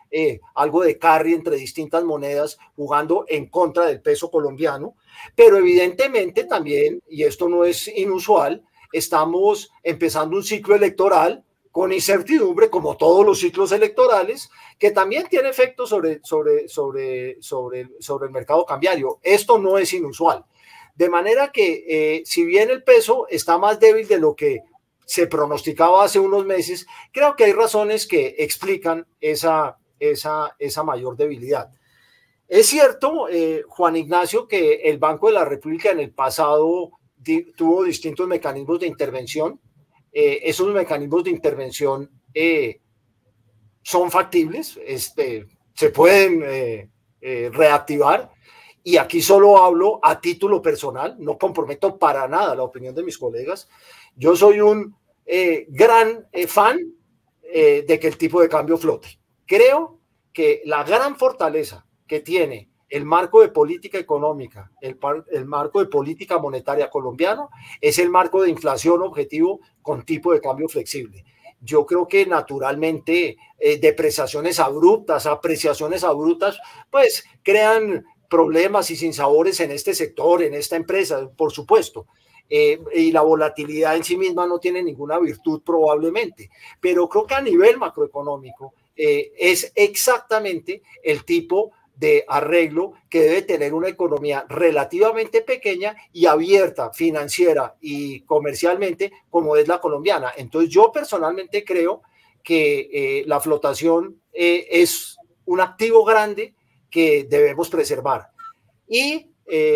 algo de carry entre distintas monedas jugando en contra del peso colombiano, pero evidentemente también, y esto no es inusual, estamos empezando un ciclo electoral con incertidumbre, como todos los ciclos electorales, que también tiene efectos sobre el mercado cambiario. Esto no es inusual. De manera que si bien el peso está más débil de lo que se pronosticaba hace unos meses, creo que hay razones que explican esa mayor debilidad. Es cierto, Juan Ignacio, que el Banco de la República en el pasado tuvo distintos mecanismos de intervención. Esos mecanismos de intervención son factibles, se pueden reactivar. Y aquí solo hablo a título personal, no comprometo para nada la opinión de mis colegas. Yo soy un gran fan de que el tipo de cambio flote. Creo que la gran fortaleza que tiene el marco de política económica, el marco de política monetaria colombiano, es el marco de inflación objetivo con tipo de cambio flexible. Yo creo que naturalmente depreciaciones abruptas, apreciaciones abruptas, pues crean problemas y sinsabores en este sector, en esta empresa, por supuesto. Y la volatilidad en sí misma no tiene ninguna virtud probablemente, pero creo que a nivel macroeconómico es exactamente el tipo de arreglo que debe tener una economía relativamente pequeña y abierta financiera y comercialmente como es la colombiana. Entonces yo personalmente creo que la flotación es un activo grande que debemos preservar. Y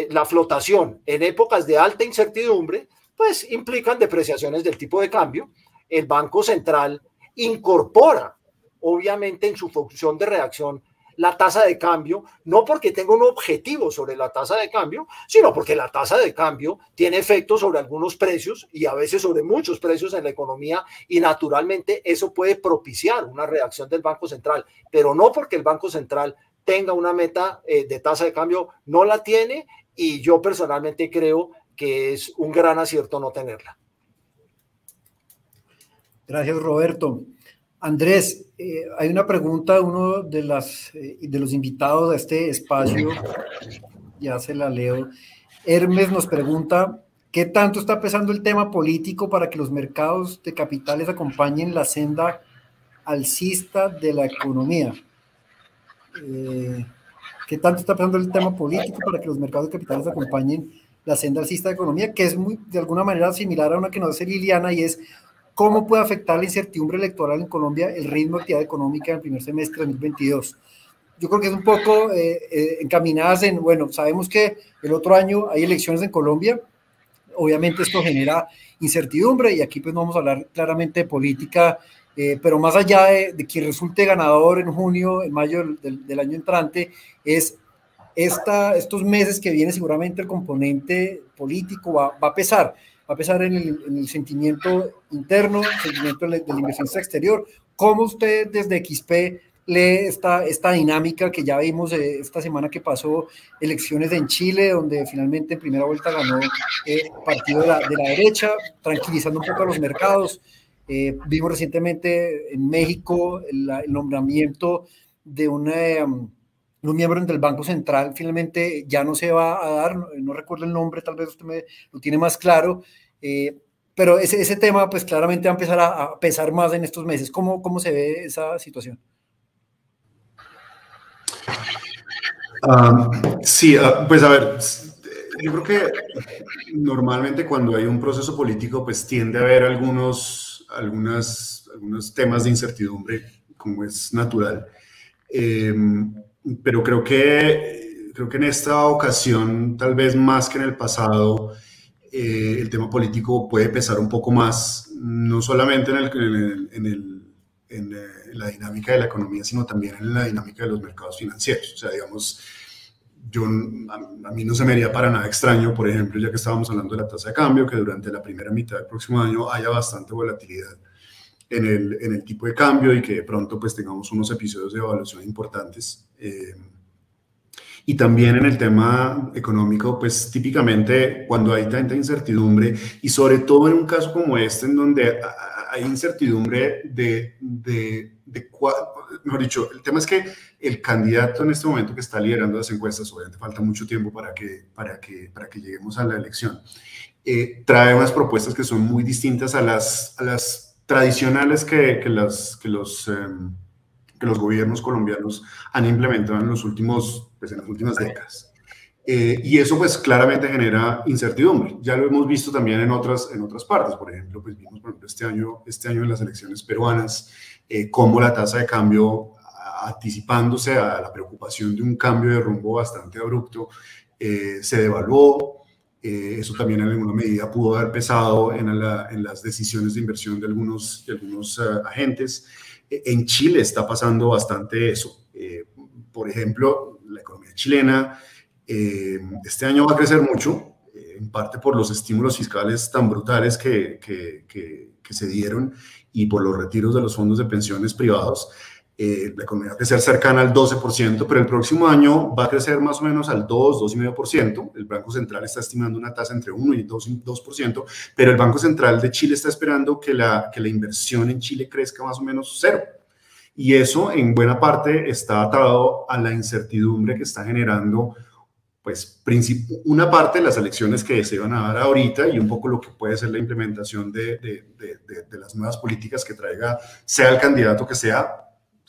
la flotación en épocas de alta incertidumbre, pues implican depreciaciones del tipo de cambio. El Banco Central incorpora, obviamente, en su función de reacción, la tasa de cambio, no porque tenga un objetivo sobre la tasa de cambio, sino porque la tasa de cambio tiene efectos sobre algunos precios y a veces sobre muchos precios en la economía, y naturalmente eso puede propiciar una reacción del Banco Central, pero no porque el Banco Central tenga una meta de tasa de cambio, no la tiene, y yo personalmente creo que es un gran acierto no tenerla. Gracias, Roberto. Andrés, hay una pregunta de uno de los invitados a este espacio, ya se la leo. Hermes nos pregunta, ¿qué tanto está pesando el tema político para que los mercados de capitales acompañen la senda alcista de la economía? ¿Qué tanto está pesando el tema político para que los mercados de capitales acompañen la senda alcista de la economía? Que es de alguna manera similar a una que nos hace Liliana, y es ¿cómo puede afectar la incertidumbre electoral en Colombia el ritmo de actividad económica en el primer semestre de 2022? Yo creo que es un poco encaminadas en, bueno, sabemos que el otro año hay elecciones en Colombia, obviamente esto genera incertidumbre, y aquí pues no vamos a hablar claramente de política, pero más allá de quien resulte ganador en junio, en mayo del año entrante, es estos meses que viene seguramente el componente político va a pesar en el sentimiento interno, el sentimiento del inversionista exterior. ¿Cómo usted desde XP lee esta dinámica que ya vimos esta semana que pasó, elecciones en Chile, donde finalmente en primera vuelta ganó partido de la derecha, tranquilizando un poco a los mercados? Vimos recientemente en México el nombramiento de un miembro del Banco Central, finalmente ya no se va a dar, no recuerdo el nombre, tal vez usted lo tiene más claro, pero ese tema pues claramente va a empezar a pesar más en estos meses. ¿Cómo se ve esa situación? Sí, pues a ver, yo creo que normalmente cuando hay un proceso político pues tiende a haber algunos temas de incertidumbre, como es natural, pero creo que en esta ocasión, tal vez más que en el pasado, el tema político puede pesar un poco más, no solamente en la dinámica de la economía, sino también en la dinámica de los mercados financieros. O sea, digamos, a mí no se me haría para nada extraño, por ejemplo, ya que estábamos hablando de la tasa de cambio, que durante la primera mitad del próximo año haya bastante volatilidad en el tipo de cambio, y que de pronto pues tengamos unos episodios de evaluación importantes. Y también en el tema económico, pues típicamente cuando hay tanta incertidumbre, y sobre todo en un caso como este, en donde hay incertidumbre mejor dicho, el tema es que el candidato en este momento que está liderando las encuestas, obviamente falta mucho tiempo para que lleguemos a la elección, trae unas propuestas que son muy distintas a las tradicionales que los gobiernos colombianos han implementado en las últimas décadas. Y eso pues claramente genera incertidumbre. Ya lo hemos visto también en otras partes. Por ejemplo, pues vimos este año en las elecciones peruanas, cómo la tasa de cambio, anticipándose a la preocupación de un cambio de rumbo bastante abrupto, se devaluó. Eso también en alguna medida pudo haber pesado en las decisiones de inversión de algunos agentes. En Chile está pasando bastante eso. Por ejemplo, la economía chilena este año va a crecer mucho, en parte por los estímulos fiscales tan brutales que se dieron, y por los retiros de los fondos de pensiones privados. La economía va a crecer cercana al 12%, pero el próximo año va a crecer más o menos al 2,5%. El Banco Central está estimando una tasa entre 1 y 2%, pero el Banco Central de Chile está esperando que la inversión en Chile crezca más o menos 0. Y eso en buena parte está atado a la incertidumbre que está generando pues una parte de las elecciones que se van a dar ahorita y un poco lo que puede ser la implementación de las nuevas políticas que traiga, sea el candidato que sea.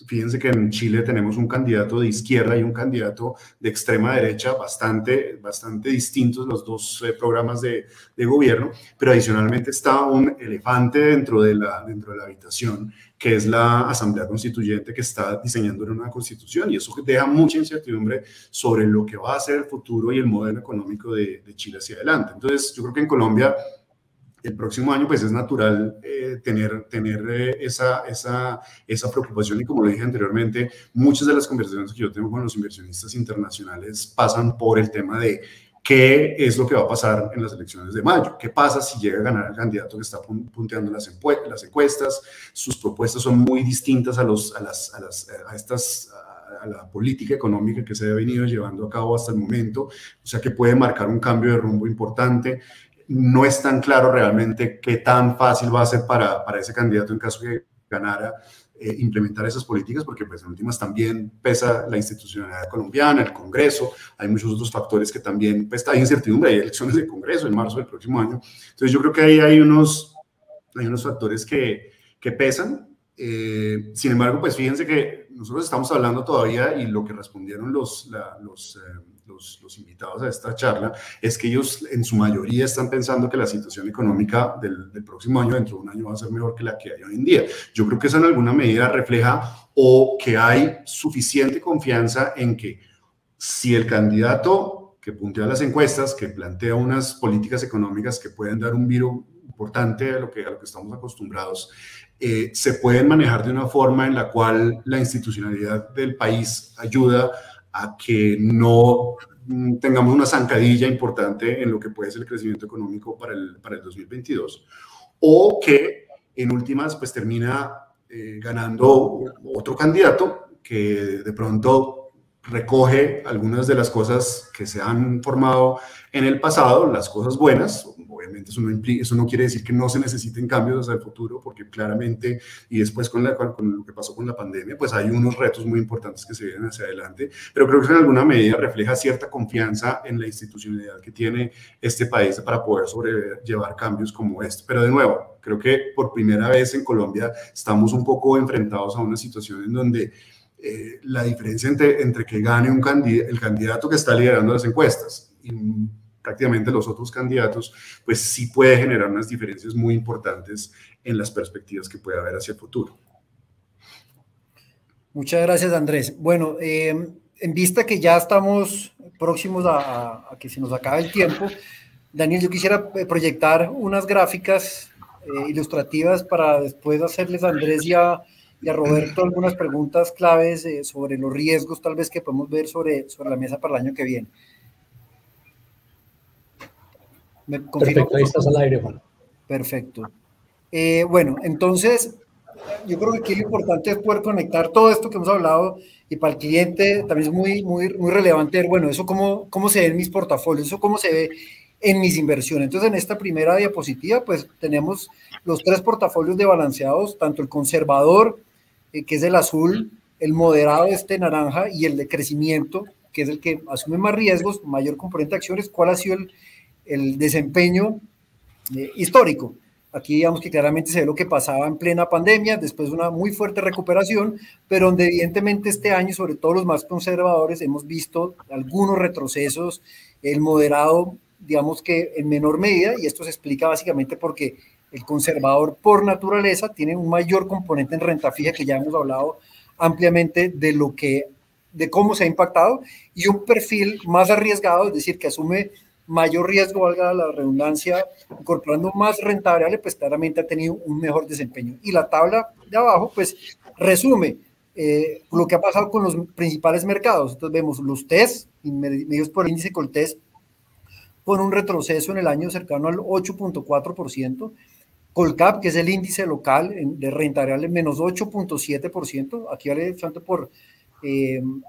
Fíjense que en Chile tenemos un candidato de izquierda y un candidato de extrema derecha, bastante distintos los dos programas de gobierno, pero adicionalmente está un elefante dentro de la habitación, que es la Asamblea Constituyente, que está diseñando una nueva constitución, y eso deja mucha incertidumbre sobre lo que va a ser el futuro y el modelo económico de Chile hacia adelante. Entonces, yo creo que en Colombia el próximo año pues es natural tener esa preocupación, y como lo dije anteriormente, muchas de las conversaciones que yo tengo con los inversionistas internacionales pasan por el tema de qué es lo que va a pasar en las elecciones de mayo, qué pasa si llega a ganar el candidato que está punteando las encuestas. Sus propuestas son muy distintas a la política económica que se ha venido llevando a cabo hasta el momento, o sea que puede marcar un cambio de rumbo importante. No es tan claro realmente qué tan fácil va a ser para ese candidato, en caso que ganara, implementar esas políticas, porque pues en últimas también pesa la institucionalidad colombiana, el Congreso, hay muchos otros factores que también, pues hay incertidumbre, hay elecciones de Congreso en marzo del próximo año. Entonces yo creo que ahí hay unos factores que pesan. Sin embargo, pues fíjense que nosotros estamos hablando todavía, y lo que respondieron los invitados a esta charla es que ellos en su mayoría están pensando que la situación económica del próximo año, dentro de un año, va a ser mejor que la que hay hoy en día. Yo creo que eso en alguna medida refleja o que hay suficiente confianza en que si el candidato que puntea las encuestas, que plantea unas políticas económicas que pueden dar un viro importante a lo que estamos acostumbrados, se pueden manejar de una forma en la cual la institucionalidad del país ayuda a que no tengamos una zancadilla importante en lo que puede ser el crecimiento económico para el 2022, o que en últimas pues termina ganando otro candidato que de pronto recoge algunas de las cosas que se han formado en el pasado, las cosas buenas. Obviamente eso no quiere decir que no se necesiten cambios hacia el futuro, porque claramente, y después con lo que pasó con la pandemia, pues hay unos retos muy importantes que se vienen hacia adelante, pero creo que en alguna medida refleja cierta confianza en la institucionalidad que tiene este país para poder sobrellevar cambios como este. Pero de nuevo, creo que por primera vez en Colombia estamos un poco enfrentados a una situación en donde la diferencia entre que gane el candidato que está liderando las encuestas y prácticamente los otros candidatos, pues sí puede generar unas diferencias muy importantes en las perspectivas que puede haber hacia el futuro. Muchas gracias, Andrés. Bueno, en vista que ya estamos próximos a que se nos acabe el tiempo, Daniel, yo quisiera proyectar unas gráficas ilustrativas para después hacerles a Andrés y a Roberto algunas preguntas claves sobre los riesgos tal vez que podemos ver sobre la mesa para el año que viene. Perfecto, ahí estás al aire, Juan. Perfecto. Bueno, entonces, yo creo que aquí lo importante es poder conectar todo esto que hemos hablado, y para el cliente también es muy relevante ver, bueno, eso cómo se ve en mis portafolios, eso cómo se ve en mis inversiones. Entonces, en esta primera diapositiva, pues tenemos los 3 portafolios de balanceados, tanto el conservador, que es el azul, el moderado, naranja, y el de crecimiento, que es el que asume más riesgos, mayor componente de acciones. ¿Cuál ha sido el desempeño histórico? Aquí digamos que claramente se ve lo que pasaba en plena pandemia, después de una muy fuerte recuperación, pero donde evidentemente este año, sobre todo los más conservadores, hemos visto algunos retrocesos. El moderado, digamos que en menor medida, y esto se explica básicamente porque el conservador por naturaleza tiene un mayor componente en renta fija, que ya hemos hablado ampliamente de cómo se ha impactado, y un perfil más arriesgado, es decir, que asume mayor riesgo, valga la redundancia, incorporando más renta variable, pues claramente ha tenido un mejor desempeño. Y la tabla de abajo, pues resume lo que ha pasado con los principales mercados. Entonces vemos los TES, medidos por el índice Coltés, con un retroceso en el año cercano al 8.4%, Colcap, que es el índice local de renta variable, menos 8.7%, aquí vale tanto por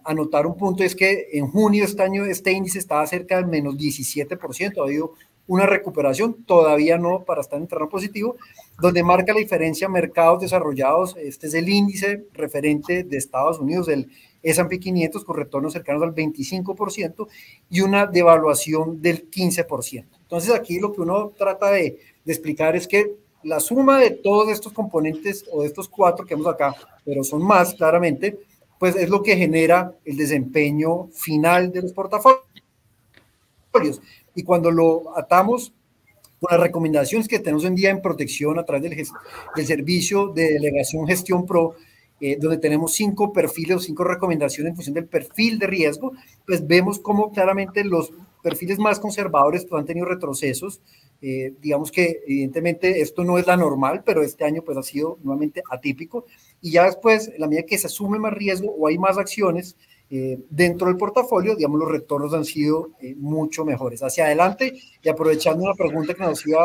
anotar un punto, es que en junio de este año este índice estaba cerca del menos 17%, ha habido una recuperación, todavía no para estar en terreno positivo, donde marca la diferencia mercados desarrollados. Este es el índice referente de Estados Unidos, el S&P 500, con retornos cercanos al 25% y una devaluación del 15%. Entonces aquí lo que uno trata de explicar es que la suma de todos estos componentes, o de estos 4 que vemos acá, pero son más claramente, pues es lo que genera el desempeño final de los portafolios. Y cuando lo atamos con las recomendaciones que tenemos hoy en día en protección a través del servicio de delegación Gestión Pro, donde tenemos 5 perfiles o 5 recomendaciones en función del perfil de riesgo, pues vemos cómo claramente los perfiles más conservadores pues, han tenido retrocesos. Digamos que evidentemente esto no es la normal, pero este año pues ha sido nuevamente atípico, y ya después, en la medida que se asume más riesgo o hay más acciones dentro del portafolio, digamos, los retornos han sido mucho mejores. Hacia adelante, y aprovechando una pregunta que nos hacía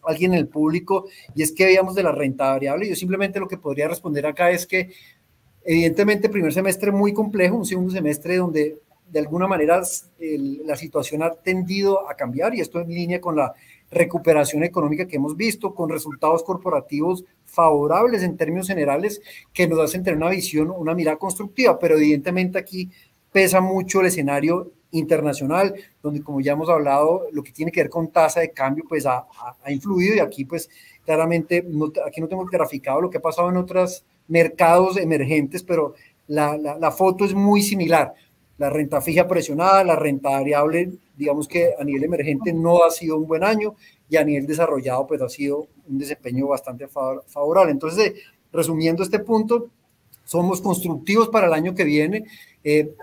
alguien en el público, y es que veíamos de la renta variable, yo simplemente lo que podría responder acá es que evidentemente primer semestre muy complejo, un segundo semestre donde de alguna manera la situación ha tendido a cambiar, y esto en línea con la recuperación económica que hemos visto, con resultados corporativos favorables en términos generales que nos hacen tener una visión, una mirada constructiva, pero evidentemente aquí pesa mucho el escenario internacional, donde como ya hemos hablado, lo que tiene que ver con tasa de cambio pues ha influido, y aquí pues claramente, aquí no tengo graficado lo que ha pasado en otros mercados emergentes, pero la foto es muy similar. La renta fija presionada, la renta variable, digamos que a nivel emergente no ha sido un buen año, y a nivel desarrollado pues ha sido un desempeño bastante favorable. Entonces, resumiendo este punto, somos constructivos para el año que viene,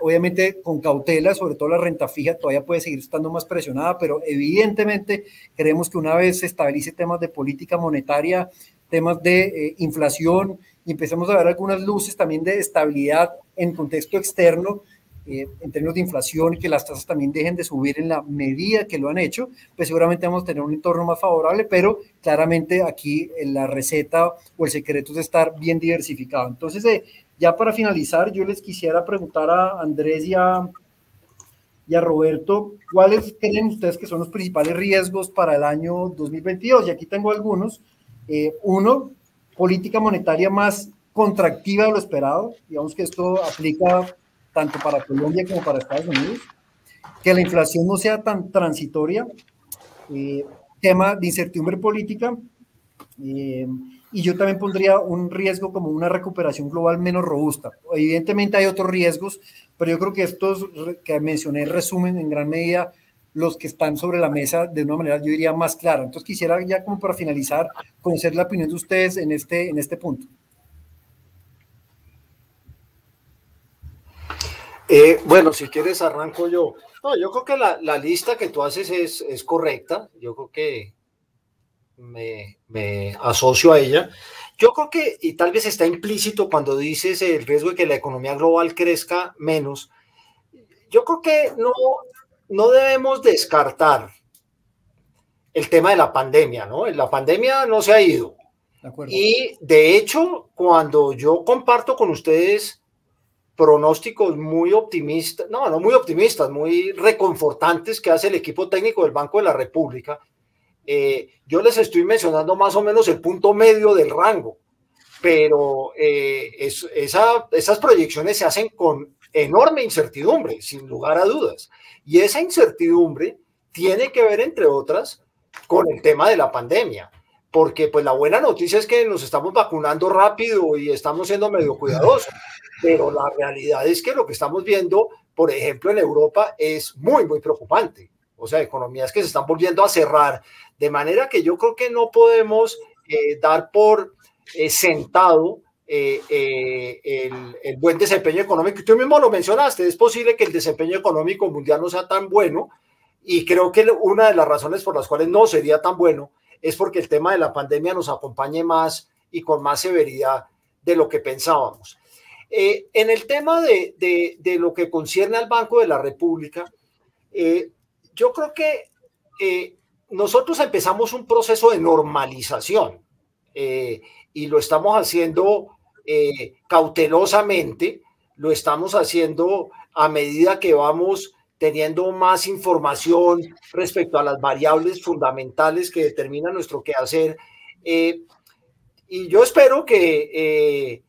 obviamente con cautela, sobre todo la renta fija todavía puede seguir estando más presionada, pero evidentemente creemos que una vez se estabilice temas de política monetaria, temas de inflación, y empecemos a ver algunas luces también de estabilidad en contexto externo, en términos de inflación, y que las tasas también dejen de subir en la medida que lo han hecho, pues seguramente vamos a tener un entorno más favorable, pero claramente aquí la receta o el secreto es estar bien diversificado. Entonces, ya para finalizar, yo les quisiera preguntar a Andrés y a Roberto, ¿cuáles creen ustedes que son los principales riesgos para el año 2022? Y aquí tengo algunos. Uno, política monetaria más contractiva de lo esperado. Digamos que esto aplica tanto para Colombia como para Estados Unidos, que la inflación no sea tan transitoria, tema de incertidumbre política, y yo también pondría un riesgo como una recuperación global menos robusta. Evidentemente hay otros riesgos, pero yo creo que estos que mencioné resumen en gran medida los que están sobre la mesa de una manera, yo diría, más clara. Entonces quisiera ya como para finalizar, conocer la opinión de ustedes en este punto. Bueno, si quieres arranco yo. No, yo creo que la lista que tú haces es correcta. Yo creo que me asocio a ella. Yo creo que, y tal vez está implícito cuando dices el riesgo de que la economía global crezca menos, yo creo que no debemos descartar el tema de la pandemia, ¿no? La pandemia no se ha ido. De acuerdo. Y de hecho, cuando yo comparto con ustedes pronósticos muy optimistas, no muy optimistas, muy reconfortantes que hace el equipo técnico del Banco de la República, yo les estoy mencionando más o menos el punto medio del rango, pero esas proyecciones se hacen con enorme incertidumbre, sin lugar a dudas, y esa incertidumbre tiene que ver, entre otras, con el tema de la pandemia, porque pues la buena noticia es que nos estamos vacunando rápido y estamos siendo medio cuidadosos, pero la realidad es que lo que estamos viendo, por ejemplo, en Europa es muy, muy preocupante. O sea, economías que se están volviendo a cerrar, de manera que yo creo que no podemos dar por sentado el buen desempeño económico. Tú mismo lo mencionaste, es posible que el desempeño económico mundial no sea tan bueno, y creo que una de las razones por las cuales no sería tan bueno es porque el tema de la pandemia nos acompañe más y con más severidad de lo que pensábamos. En el tema de lo que concierne al Banco de la República, yo creo que nosotros empezamos un proceso de normalización y lo estamos haciendo cautelosamente, lo estamos haciendo a medida que vamos teniendo más información respecto a las variables fundamentales que determinan nuestro quehacer. Y yo espero que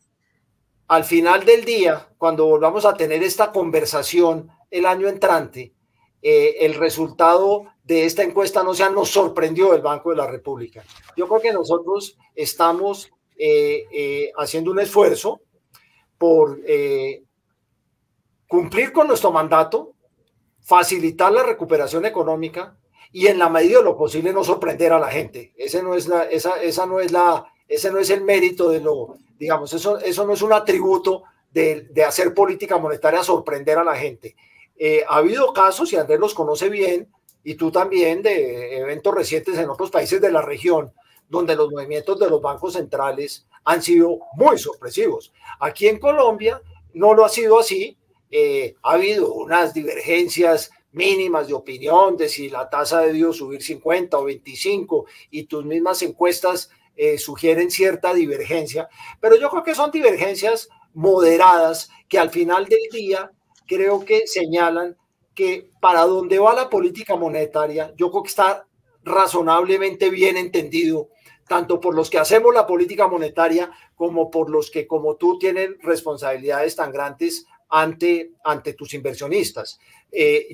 al final del día, cuando volvamos a tener esta conversación el año entrante, el resultado de esta encuesta no nos sorprendió el Banco de la República. Yo creo que nosotros estamos haciendo un esfuerzo por cumplir con nuestro mandato, facilitar la recuperación económica y en la medida de lo posible no sorprender a la gente. Ese no es el mérito de lo, digamos, eso no es un atributo de hacer política monetaria, sorprender a la gente. Ha habido casos, y Andrés los conoce bien, y tú también, de eventos recientes en otros países de la región, donde los movimientos de los bancos centrales han sido muy sorpresivos. Aquí en Colombia no lo ha sido así. Ha habido unas divergencias mínimas de opinión de si la tasa debió subir 50 o 25, y tus mismas encuestas sugieren cierta divergencia, pero yo creo que son divergencias moderadas que al final del día creo que señalan que para dónde va la política monetaria, yo creo que está razonablemente bien entendido, tanto por los que hacemos la política monetaria como por los que, como tú, tienen responsabilidades tan grandes ante tus inversionistas.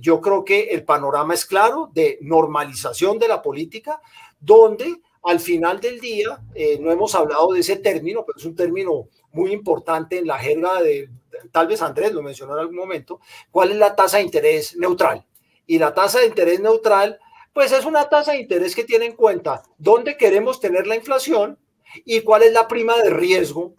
Yo creo que el panorama es claro de normalización de la política, donde al final del día, no hemos hablado de ese término, pero es un término muy importante en la jerga de, tal vez Andrés lo mencionó en algún momento, ¿cuál es la tasa de interés neutral? Y la tasa de interés neutral, pues es una tasa de interés que tiene en cuenta dónde queremos tener la inflación y cuál es la prima de riesgo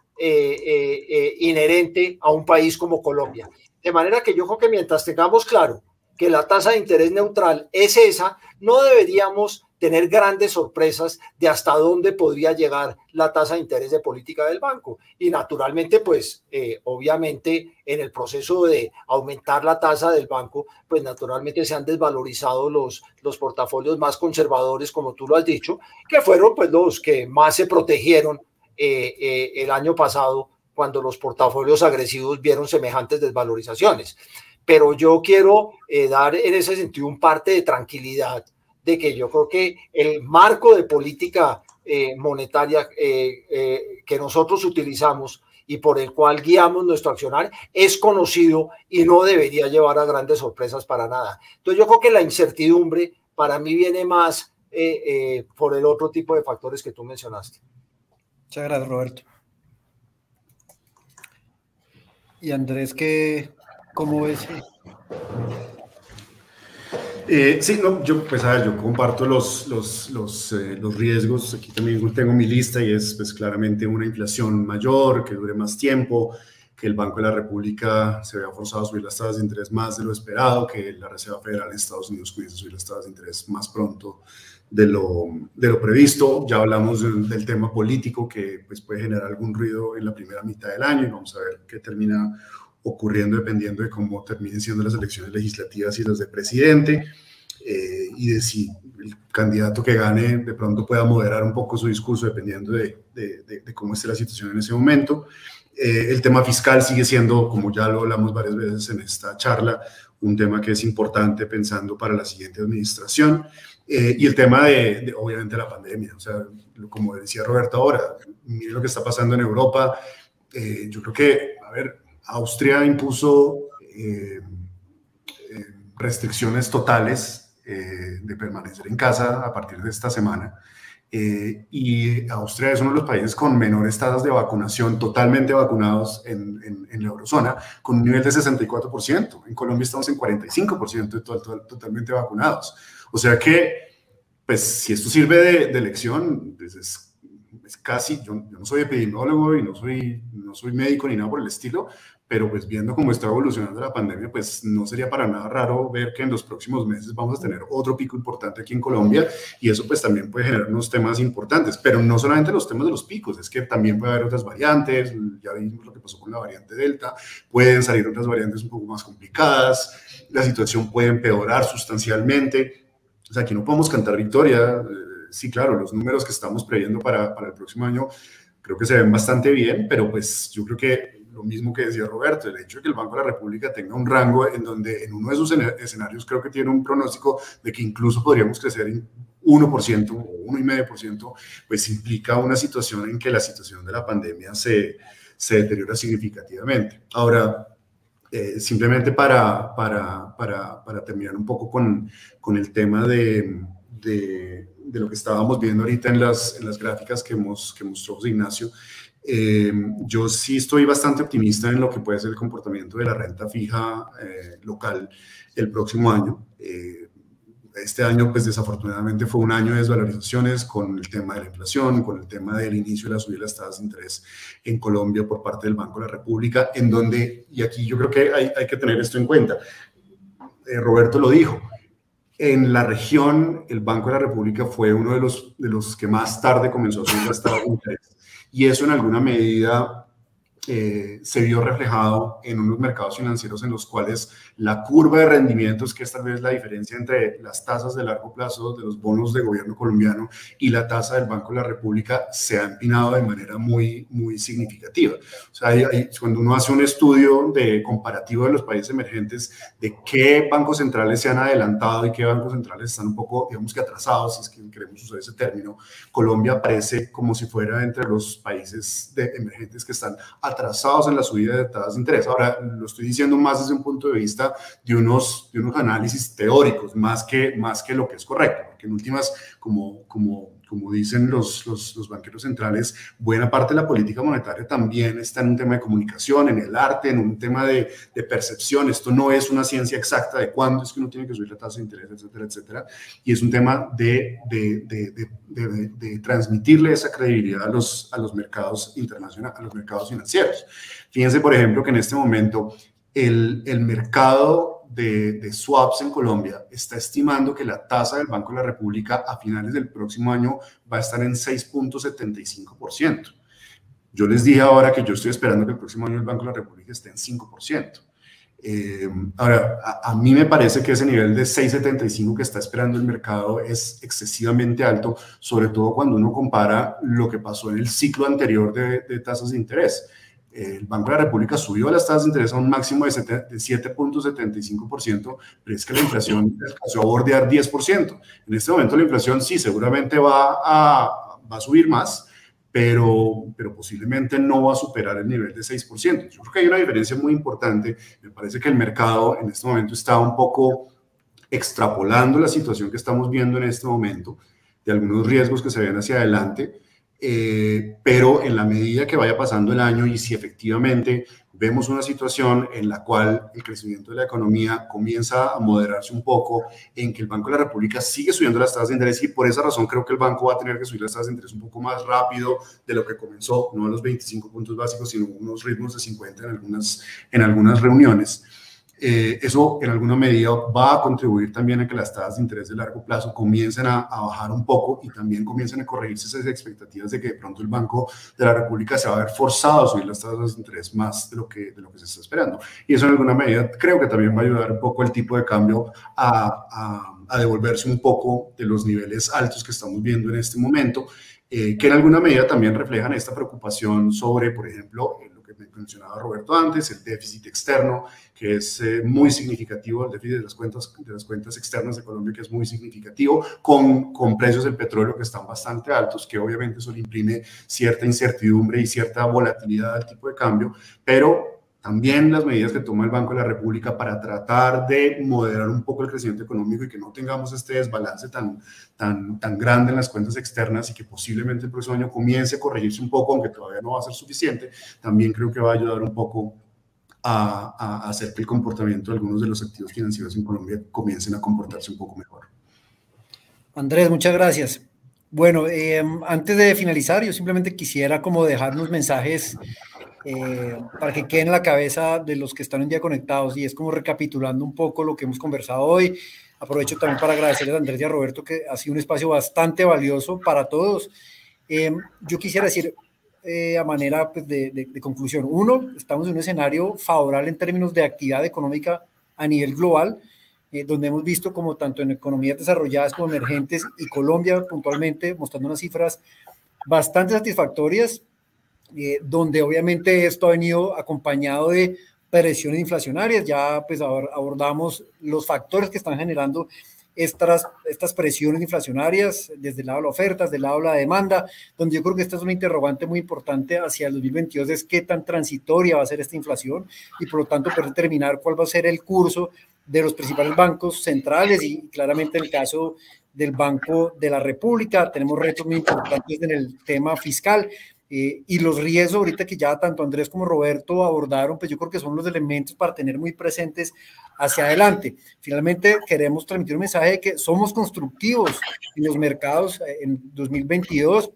inherente a un país como Colombia. De manera que yo creo que mientras tengamos claro que la tasa de interés neutral es esa, no deberíamos tener grandes sorpresas de hasta dónde podría llegar la tasa de interés de política del banco. Y naturalmente, pues, obviamente, en el proceso de aumentar la tasa del banco, pues naturalmente se han desvalorizado los portafolios más conservadores, como tú lo has dicho, que fueron pues los que más se protegieron el año pasado, cuando los portafolios agresivos vieron semejantes desvalorizaciones. Pero yo quiero dar en ese sentido un parte de tranquilidad, de que yo creo que el marco de política monetaria que nosotros utilizamos y por el cual guiamos nuestro accionar es conocido y no debería llevar a grandes sorpresas para nada. Entonces yo creo que la incertidumbre para mí viene más por el otro tipo de factores que tú mencionaste. Muchas gracias, Roberto. Y Andrés, ¿cómo ves? Sí, no, yo comparto los riesgos. Aquí también tengo mi lista y es pues claramente una inflación mayor, que dure más tiempo, que el Banco de la República se vea forzado a subir las tasas de interés más de lo esperado, que la Reserva Federal de Estados Unidos comience a subir las tasas de interés más pronto de lo previsto. Ya hablamos del tema político, que pues puede generar algún ruido en la primera mitad del año, y vamos a ver qué termina ocurriendo dependiendo de cómo terminen siendo las elecciones legislativas y las de presidente, y de si el candidato que gane de pronto pueda moderar un poco su discurso dependiendo de cómo esté la situación en ese momento. El tema fiscal sigue siendo, como ya lo hablamos varias veces en esta charla, un tema que es importante pensando para la siguiente administración. Y el tema obviamente, la pandemia. O sea, como decía Roberto ahora, miren lo que está pasando en Europa. Yo creo que, Austria impuso restricciones totales de permanecer en casa a partir de esta semana. Y Austria es uno de los países con menores tasas de vacunación, totalmente vacunados en la eurozona, con un nivel de 64%. En Colombia estamos en 45% totalmente vacunados. O sea que, pues, si esto sirve de lección, pues es casi, yo no soy epidemiólogo y no soy médico ni nada por el estilo, pero pues viendo cómo está evolucionando la pandemia, pues no sería para nada raro ver que en los próximos meses vamos a tener otro pico importante aquí en Colombia, y eso pues también puede generar unos temas importantes, pero no solamente los temas de los picos, es que también puede haber otras variantes. Ya vimos lo que pasó con la variante Delta, pueden salir otras variantes un poco más complicadas, la situación puede empeorar sustancialmente. O sea, aquí no podemos cantar victoria. Sí, claro, los números que estamos previendo para el próximo año creo que se ven bastante bien, pero pues yo creo que lo mismo que decía Roberto, el hecho de que el Banco de la República tenga un rango en donde en uno de sus escenarios creo que tiene un pronóstico de que incluso podríamos crecer en 1% o 1,5%, pues implica una situación en que la situación de la pandemia se deteriora significativamente. Ahora, simplemente para terminar un poco con el tema de lo que estábamos viendo ahorita en las gráficas que mostró José Ignacio, yo sí estoy bastante optimista en lo que puede ser el comportamiento de la renta fija local el próximo año. Este año, pues desafortunadamente fue un año de desvalorizaciones con el tema de la inflación, con el tema del inicio de la subida de las tasas de interés en Colombia por parte del Banco de la República, en donde, y aquí yo creo que hay que tener esto en cuenta, Roberto lo dijo, en la región el Banco de la República fue uno de los que más tarde comenzó a subir las tasas de interés, y eso en alguna medida se vio reflejado en unos mercados financieros en los cuales la curva de rendimientos, que es tal vez la diferencia entre las tasas de largo plazo de los bonos de gobierno colombiano y la tasa del Banco de la República, se ha empinado de manera muy, muy significativa. O sea, cuando uno hace un estudio de comparativo de los países emergentes, de qué bancos centrales se han adelantado y qué bancos centrales están un poco, digamos que atrasados, si es que queremos usar ese término, Colombia aparece como si fuera entre los países emergentes que están atrasados en la subida de tasas de interés. Ahora, lo estoy diciendo más desde un punto de vista de unos análisis teóricos, más que lo que es correcto, porque en últimas, como dicen los banqueros centrales, buena parte de la política monetaria también está en un tema de comunicación, en el arte, en un tema de percepción. Esto no es una ciencia exacta de cuándo es que uno tiene que subir la tasa de interés, etcétera, etcétera, y es un tema de transmitirle esa credibilidad a los mercados internacionales, a los mercados financieros. Fíjense, por ejemplo, que en este momento el mercado de swaps en Colombia está estimando que la tasa del Banco de la República a finales del próximo año va a estar en 6,75%. Yo les dije ahora que yo estoy esperando que el próximo año el Banco de la República esté en 5%. Ahora, a mí me parece que ese nivel de 6,75 que está esperando el mercado es excesivamente alto, sobre todo cuando uno compara lo que pasó en el ciclo anterior de tasas de interés. El Banco de la República subió las tasas de interés a un máximo de 7,75%, pero es que la inflación alcanzó a bordear 10%. En este momento la inflación sí, seguramente va a subir más, pero posiblemente no va a superar el nivel de 6%. Yo creo que hay una diferencia muy importante. Me parece que el mercado en este momento está un poco extrapolando la situación que estamos viendo en este momento, de algunos riesgos que se ven hacia adelante, pero en la medida que vaya pasando el año y si efectivamente vemos una situación en la cual el crecimiento de la economía comienza a moderarse un poco, en que el Banco de la República sigue subiendo las tasas de interés, y por esa razón creo que el banco va a tener que subir las tasas de interés un poco más rápido de lo que comenzó, no a los 25 puntos básicos, sino unos ritmos de 50 en algunas reuniones. Eso en alguna medida va a contribuir también a que las tasas de interés de largo plazo comiencen a bajar un poco y también comiencen a corregirse esas expectativas de que de pronto el Banco de la República se va a ver forzado a subir las tasas de interés más de lo que se está esperando. Y eso en alguna medida creo que también va a ayudar un poco el tipo de cambio a devolverse un poco de los niveles altos que estamos viendo en este momento, que en alguna medida también reflejan esta preocupación sobre, por ejemplo, lo que mencionaba Roberto antes, el déficit externo, que es muy significativo, el déficit de las cuentas externas de Colombia, que es muy significativo, con precios del petróleo que están bastante altos, que obviamente eso le imprime cierta incertidumbre y cierta volatilidad al tipo de cambio, pero también las medidas que toma el Banco de la República para tratar de moderar un poco el crecimiento económico y que no tengamos este desbalance tan grande en las cuentas externas y que posiblemente el próximo año comience a corregirse un poco, aunque todavía no va a ser suficiente, también creo que va a ayudar un poco a hacer que el comportamiento de algunos de los activos financieros en Colombia comiencen a comportarse un poco mejor. Andrés, muchas gracias. Bueno, antes de finalizar, yo simplemente quisiera como dejar unos mensajes para que queden en la cabeza de los que están un día conectados, y es como recapitulando un poco lo que hemos conversado hoy. Aprovecho también para agradecerles a Andrés y a Roberto, que ha sido un espacio bastante valioso para todos. Yo quisiera decir a manera pues, de conclusión, uno, estamos en un escenario favorable en términos de actividad económica a nivel global, donde hemos visto como tanto en economías desarrolladas como emergentes y Colombia puntualmente mostrando unas cifras bastante satisfactorias, donde obviamente esto ha venido acompañado de presiones inflacionarias. Ya pues abordamos los factores que están generando estas presiones inflacionarias desde el lado de la oferta, desde el lado de la demanda, donde yo creo que esta es una interrogante muy importante hacia el 2022, es qué tan transitoria va a ser esta inflación y por lo tanto poder determinar cuál va a ser el curso de los principales bancos centrales y claramente en el caso del Banco de la República tenemos retos muy importantes en el tema fiscal. Y los riesgos ahorita que ya tanto Andrés como Roberto abordaron, pues yo creo que son los elementos para tener muy presentes hacia adelante. Finalmente queremos transmitir un mensaje de que somos constructivos en los mercados en 2022,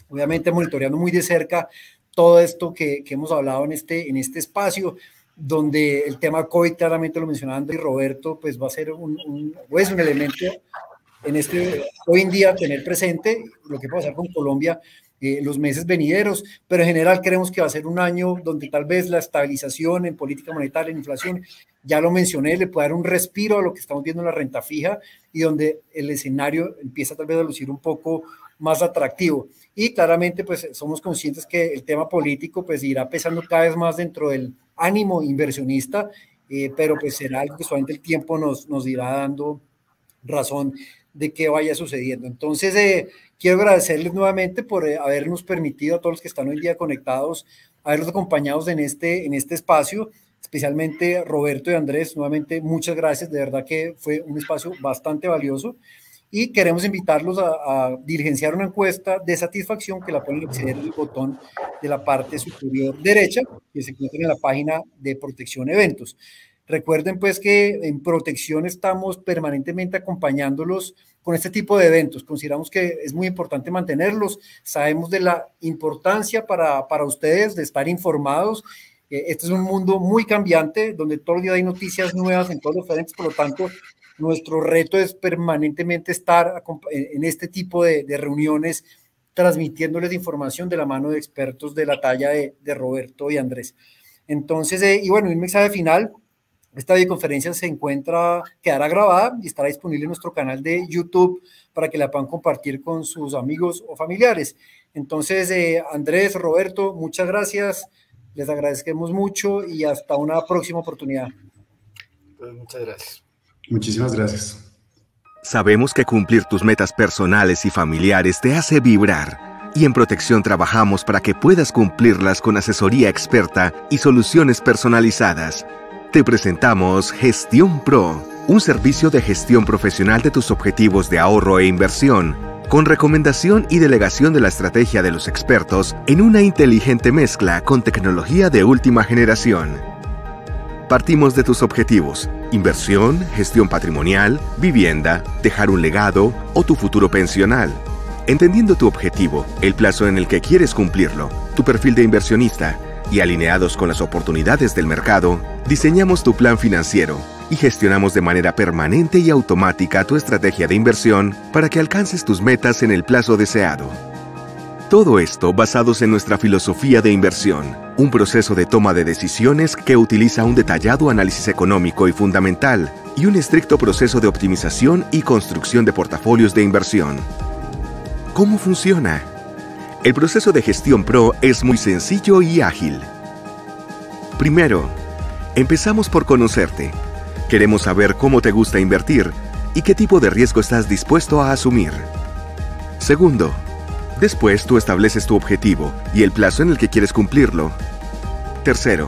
obviamente monitoreando muy de cerca todo esto que hemos hablado en este espacio, donde el tema COVID, claramente lo mencionaba Andrés y Roberto, pues va a ser un elemento en hoy en día tener presente lo que va a pasar con Colombia los meses venideros, pero en general creemos que va a ser un año donde tal vez la estabilización en política monetaria, en inflación, ya lo mencioné, le puede dar un respiro a lo que estamos viendo en la renta fija y donde el escenario empieza tal vez a lucir un poco más atractivo. Y claramente pues somos conscientes que el tema político pues irá pesando cada vez más dentro del ánimo inversionista, pero pues será algo que solamente el tiempo nos irá dando razón de que vaya sucediendo. Entonces, quiero agradecerles nuevamente por habernos permitido a todos los que están hoy en día conectados, haberlos acompañados en este espacio, especialmente Roberto y Andrés, nuevamente muchas gracias, de verdad que fue un espacio bastante valioso y queremos invitarlos a diligenciar una encuesta de satisfacción que la pueden acceder en el botón de la parte superior derecha que se encuentra en la página de Protección Eventos. Recuerden pues que en Protección estamos permanentemente acompañándolos con este tipo de eventos. Consideramos que es muy importante mantenerlos. Sabemos de la importancia para ustedes de estar informados. Este es un mundo muy cambiante donde todos los días hay noticias nuevas en todos los frentes. Por lo tanto, nuestro reto es permanentemente estar en este tipo de reuniones transmitiéndoles información de la mano de expertos de la talla de Roberto y Andrés. Entonces, y bueno, un mensaje final. Esta videoconferencia quedará grabada y estará disponible en nuestro canal de YouTube para que la puedan compartir con sus amigos o familiares. Entonces, Andrés, Roberto, muchas gracias. Les agradecemos mucho y hasta una próxima oportunidad. Pues muchas gracias. Muchísimas gracias. Sabemos que cumplir tus metas personales y familiares te hace vibrar. Y en Protección trabajamos para que puedas cumplirlas con asesoría experta y soluciones personalizadas. Te presentamos Gestión Pro, un servicio de gestión profesional de tus objetivos de ahorro e inversión, con recomendación y delegación de la estrategia de los expertos en una inteligente mezcla con tecnología de última generación. Partimos de tus objetivos: inversión, gestión patrimonial, vivienda, dejar un legado o tu futuro pensional. Entendiendo tu objetivo, el plazo en el que quieres cumplirlo, tu perfil de inversionista, y alineados con las oportunidades del mercado, diseñamos tu plan financiero y gestionamos de manera permanente y automática tu estrategia de inversión para que alcances tus metas en el plazo deseado. Todo esto basados en nuestra filosofía de inversión, un proceso de toma de decisiones que utiliza un detallado análisis económico y fundamental y un estricto proceso de optimización y construcción de portafolios de inversión. ¿Cómo funciona? El proceso de Gestión Pro es muy sencillo y ágil. Primero, empezamos por conocerte. Queremos saber cómo te gusta invertir y qué tipo de riesgo estás dispuesto a asumir. Segundo, después tú estableces tu objetivo y el plazo en el que quieres cumplirlo. Tercero,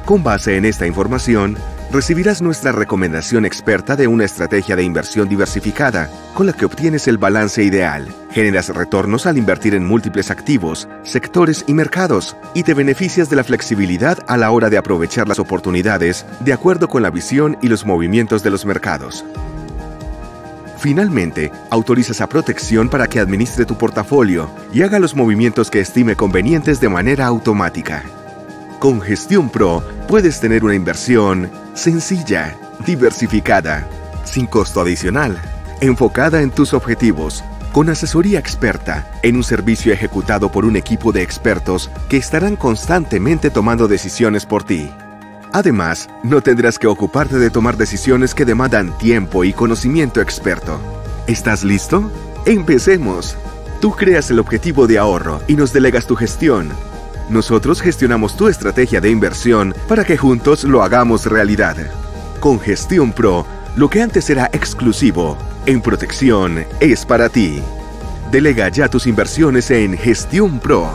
con base en esta información, recibirás nuestra recomendación experta de una estrategia de inversión diversificada, con la que obtienes el balance ideal, generas retornos al invertir en múltiples activos, sectores y mercados, y te beneficias de la flexibilidad a la hora de aprovechar las oportunidades de acuerdo con la visión y los movimientos de los mercados. Finalmente, autorizas a Protección para que administre tu portafolio y haga los movimientos que estime convenientes de manera automática. Con Gestión Pro puedes tener una inversión sencilla, diversificada, sin costo adicional, enfocada en tus objetivos, con asesoría experta, en un servicio ejecutado por un equipo de expertos que estarán constantemente tomando decisiones por ti. Además, no tendrás que ocuparte de tomar decisiones que demandan tiempo y conocimiento experto. ¿Estás listo? ¡Empecemos! Tú creas el objetivo de ahorro y nos delegas tu gestión. Nosotros gestionamos tu estrategia de inversión para que juntos lo hagamos realidad. Con Gestión Pro, lo que antes era exclusivo, en protección es para ti. Delega ya tus inversiones en Gestión Pro.